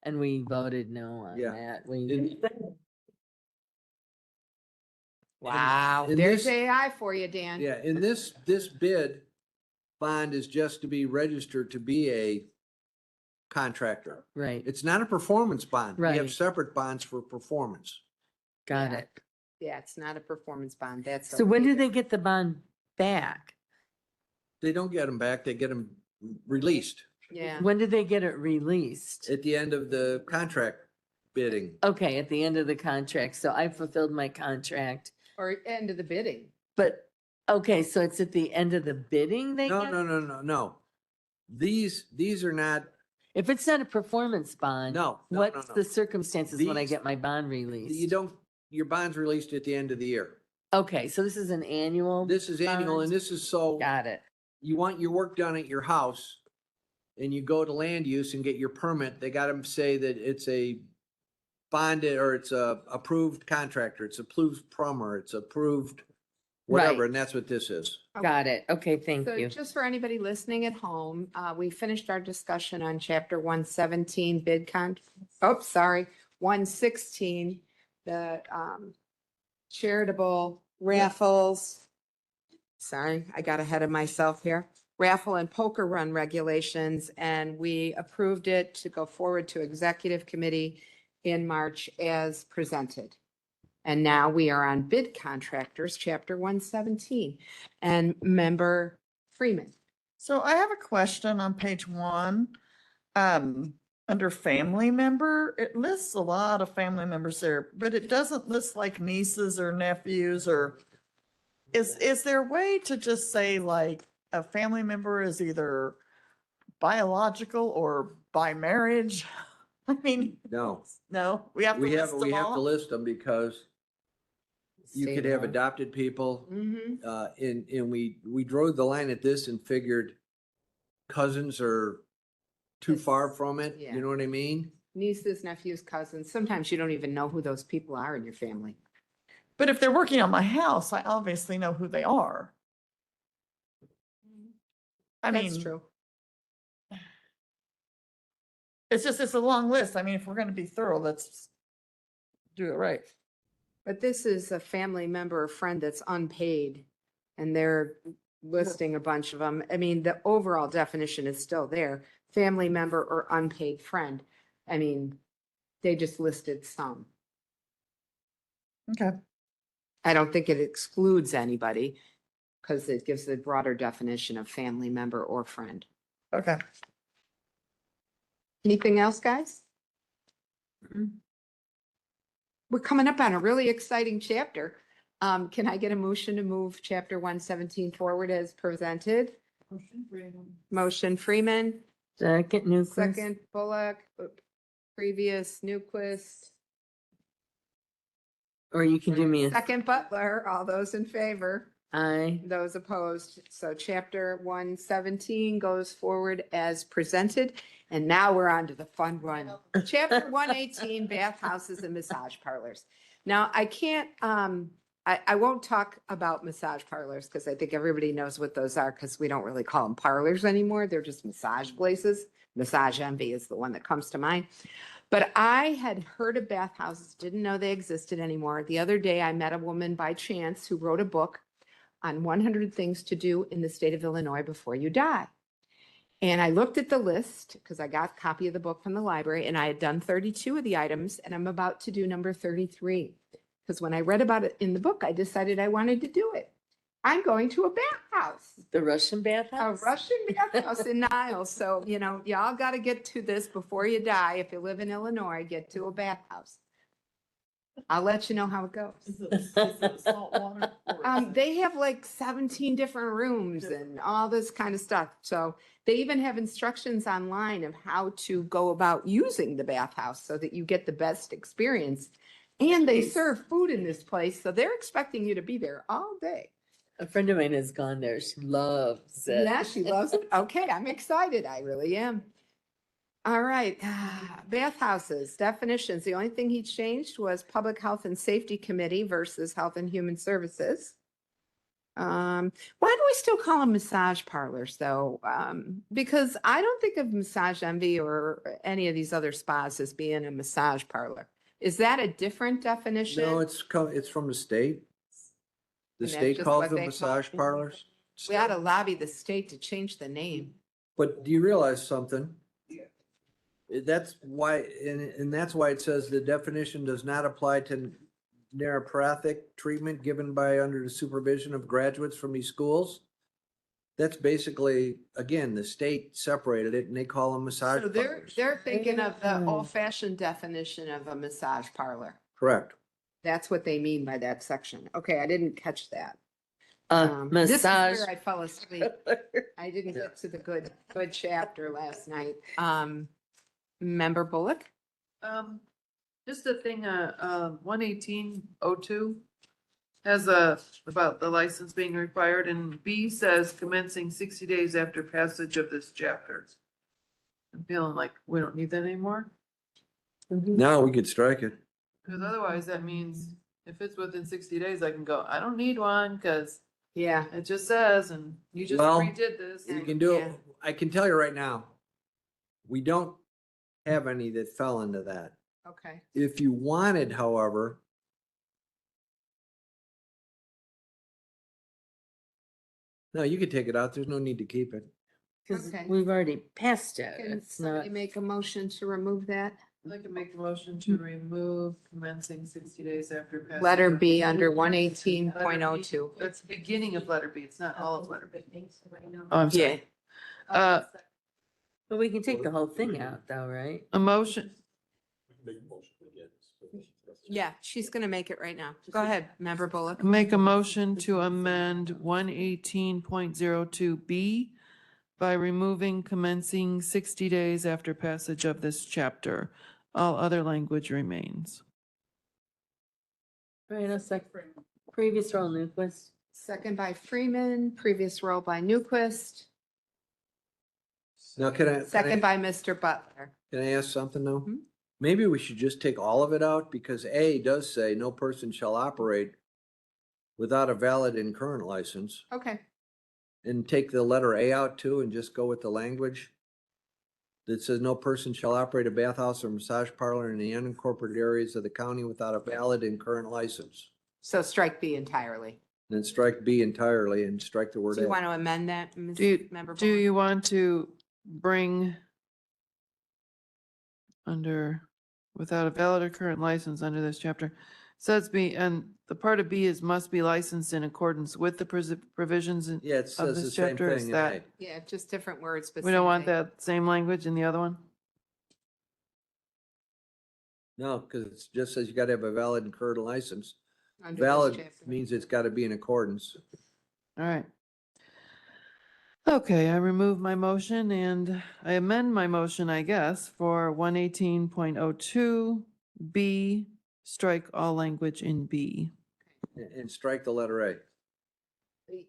and we voted no on Yeah. that. Wow, in there's this- AI for you, Dan. Yeah, in this bid, bond is just to be registered to be a contractor. Right, It's not a performance bond. We have Right. separate bonds for performance. got Yeah. it. Yeah, it's not a performance bond. That's. So when okay do they there. get the bond back? They don't get them back, they get them released Yeah. When do they get it released? at the end of the contract bidding. Okay, at the end of the contract. So I fulfilled my contract, Or end of the bidding. but, okay, so it's at the end of the bidding they No, get? no. These are not, If it's not a performance bond, no. what's the circumstances when I These- get my bond You released? don't, your bond's released at the end of the year. Okay, so this is an annual? This is annual and bond? this is so. Got it. You want your work done at your house and you go to land use and get your permit, they gotta say that it's a bonded or it's a approved contractor, it's approved plumber, it's approved whatever, Right. and that's what this is. Got it. Okay, thank So you. just for anybody listening at home, we finished our discussion on chapter 117 bid oh, sorry, 116, the charitable raffles. Sorry, I got ahead of myself here. Raffle and poker run regulations, and we approved it to go forward to executive committee in March as presented. And now we are on bid contractors, chapter 117, and member Freeman. So I have a question on page 1. Under family member, it lists a lot of family members there, but it doesn't list like nieces or nephews or is there a way to just say like a family member is either biological or by marriage? I mean, No, no, we have to we list have them to all. list them because you could have adopted people. Mm-hmm. And we drove the line at this and figured cousins are too far from it, Yeah. you know what I mean? Nieces, nephews, cousins. Sometimes you don't even know who those people are in your family. But if they're working on my house, I obviously know who they are. I That's mean, true. it's a long list. I mean, if we're gonna be thorough, let's do it right. But this is a family member or friend that's unpaid, and they're listing a bunch of them. I mean, the overall definition is still there, family member or unpaid friend. I mean, they just listed some. Okay. I don't think it excludes anybody because it gives the broader definition of family member or friend. Okay. Anything else, guys? We're coming up on a really exciting chapter. Can I get a motion to move chapter 117 forward as presented? Motion Freeman, Second, Newquist. second Bullock, previous Newquist, Or you can do me a, second Butler. All those in favor? aye. Those opposed. So chapter 117 goes forward as presented. And now we're on to the fun one. Chapter 118, bathhouses and massage parlors. Now, I can't, I won't talk about massage parlors because I think everybody knows what those are because we don't really call them parlors anymore. They're just massage places. Massage Envy is the one that comes to mind. But I had heard of bathhouses, didn't know they existed anymore. The other day, I met a woman by chance who wrote a book on 100 things to do in the state of Illinois before you die. And I looked at the list because I got a copy of the book from the library and I had done 32 of the items and I'm about to do number 33. Because when I read about it in the book, I decided I wanted to do it. I'm going to a bathhouse, The Russian a bathhouse? Russian bathhouse in Niles. So, you know, y'all got to get to this before you die. If you live in Illinois, get to a bathhouse. I'll let you know how it goes. They have like 17 different rooms and all this kind of stuff. So they even have instructions online of how to go about using the bathhouse so that you get the best experience. And they serve food in this place, so they're expecting you to be there all day. A friend of mine has gone there. She loves it. Yeah, she loves it. Okay, I'm excited. I really am. All right, bathhouses, definitions. The only thing he changed was Public Health and Safety Committee versus Health and Human Services. Why do we still call them massage parlors though? Because I don't think of Massage Envy or any of these other spas as being a massage parlor. Is that a different definition? No, it's from the state. The And that's state just calls what them they call massage it? parlors. We ought to lobby the state to change the name. But do you realize something? That's why, and that's why it says the definition does not apply to neuropathic treatment given by under the supervision of graduates from these schools. That's basically, again, the state separated it and they call them massage So parlors. they're thinking of the Yeah. old fashioned definition of a massage parlor. Correct. That's what they mean by that section. Okay, I didn't catch that. This is Massage, where I fell asleep. I didn't get to the good chapter last night. Member Bullock? Just a thing, 11802 has about the license being required, and B says commencing 60 days after passage of this chapter. I'm feeling like we don't need that anymore, Now we could strike it. because otherwise that means if it's within 60 days, I can go, I don't need one, because Yeah. it just says, and you just Well, redid this. We can do it. Yeah. I can tell you right now, we don't have any that fell into that. Okay. If you wanted, however, no, you could take it out. There's no need to keep it. because Okay. we've already passed it. Can It's somebody not, make a motion to remove that? I can make a motion to remove commencing 60 days after passage. Letter of- B under 118.02. That's the beginning of letter B, it's not all of letter B. Oh, I'm Yeah. sorry. Uh, but we can take the whole thing out though, right? a motion, Yeah, she's gonna make it right now. Go ahead, Member Bullock. make a motion to amend 118.02B by removing commencing 60 days after passage of this chapter. All other language remains. Right, a sec, previous roll, Newquist. Second by Freeman, previous roll by Newquist, Now, second by Mr. Butler. can I ask something though? Mhm. Maybe we should just take all of it out because A does say no person shall operate without a valid and current license. Okay, And take the letter A out too and just go with the language that says no person shall operate a bathhouse or massage parlor in the unincorporated areas of the county without a valid and current license. so strike B entirely. Then strike B entirely and strike the word Do you A. want to amend that, Ms. Do you, Member do Bullock? you want to bring under, without a valid or current license under this chapter? Says B, and the part of B is must be licensed in accordance with the provisions. Yeah, it says this the same chapter is thing in that- A. Yeah, just different words, but. We don't same want thing. that same language in the other one? No, because it just says you gotta have a valid and current license. Under this Valid chapter. means it's gotta be in accordance. All right. Okay, I remove my motion and I amend my motion, I guess, for 118.02B, strike all language in B. And strike the letter A.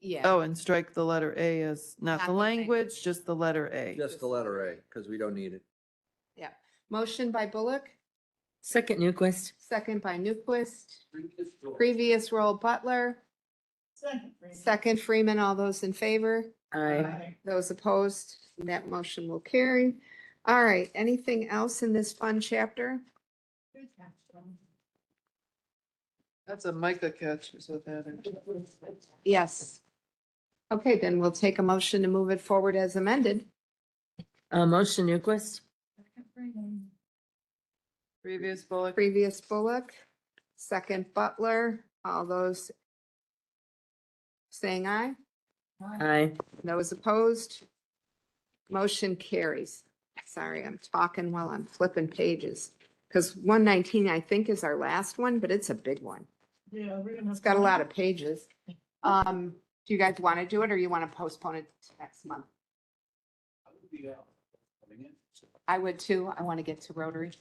Yeah, Oh, and strike the letter A as not Not the the language, language. just the letter A. Just the letter A, because we don't need it. yeah. Motion by Bullock, Second, Newquist. second by Newquist, previous roll Butler, second Freeman, all those in favor? Aye. Those opposed, that motion will carry. All right, anything else in this fun chapter? That's a Micah catch, is what that is. Yes. Okay, then we'll take a motion to move it forward as amended. Motion, Newquist. Previous bullet. Previous Bullock, second Butler, all those saying aye? Aye. Those opposed? Motion carries. Sorry, I'm talking while I'm flipping pages. Because 119, I think, is our last one, but it's a big one. Yeah, we're gonna. It's got a lot of pages. Do you guys want to do it or you want to postpone it to next month? I would too. I want to get to Rotary.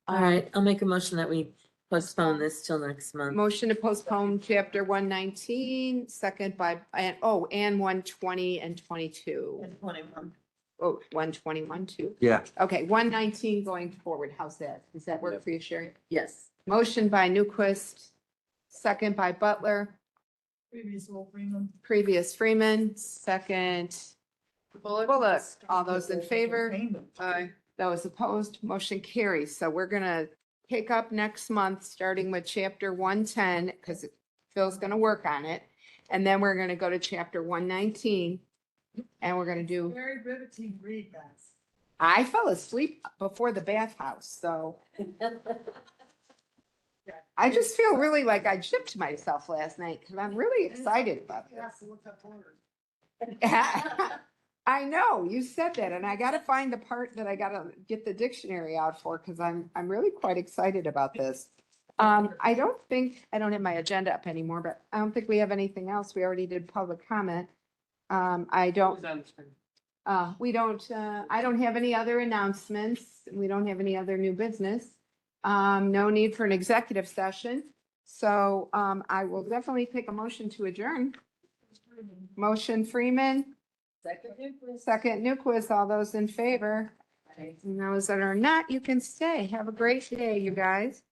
All right, I'll make a motion that we postpone this till next month. Motion to postpone chapter 119, second by, and 120 and 22. 21. Oh, 121 too. Yeah. Okay, 119 going forward. How's that? Does that work Yep. for you, Sherry? Yes. Motion by Newquist, second by Butler. Previous Freeman, second Bullock. All those in favor? Aye. Those opposed, motion carries. So we're gonna pick up next month, starting with chapter 110, because Phil's gonna work on it. And then we're gonna go to chapter 119. And we're gonna do, Very riveting read, guys. I fell asleep before the bathhouse, so. I just feel really like I gypped myself last night because I'm really excited about this. I know, you said that, and I gotta find the part that I gotta get the dictionary out for, because I'm really quite excited about this. I don't have my agenda up anymore, but I don't think we have anything else. We already did public comment. I don't have any other announcements. We don't have any other new business. No need for an executive session. So, I will definitely take a motion to adjourn. Motion Freeman. Second Newquist, all those in favor? And those that are not, you can stay. Have a great day, you guys.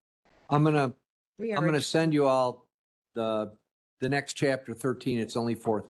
I'm gonna We I'm are gonna send you all the next chapter 13. It's only 4.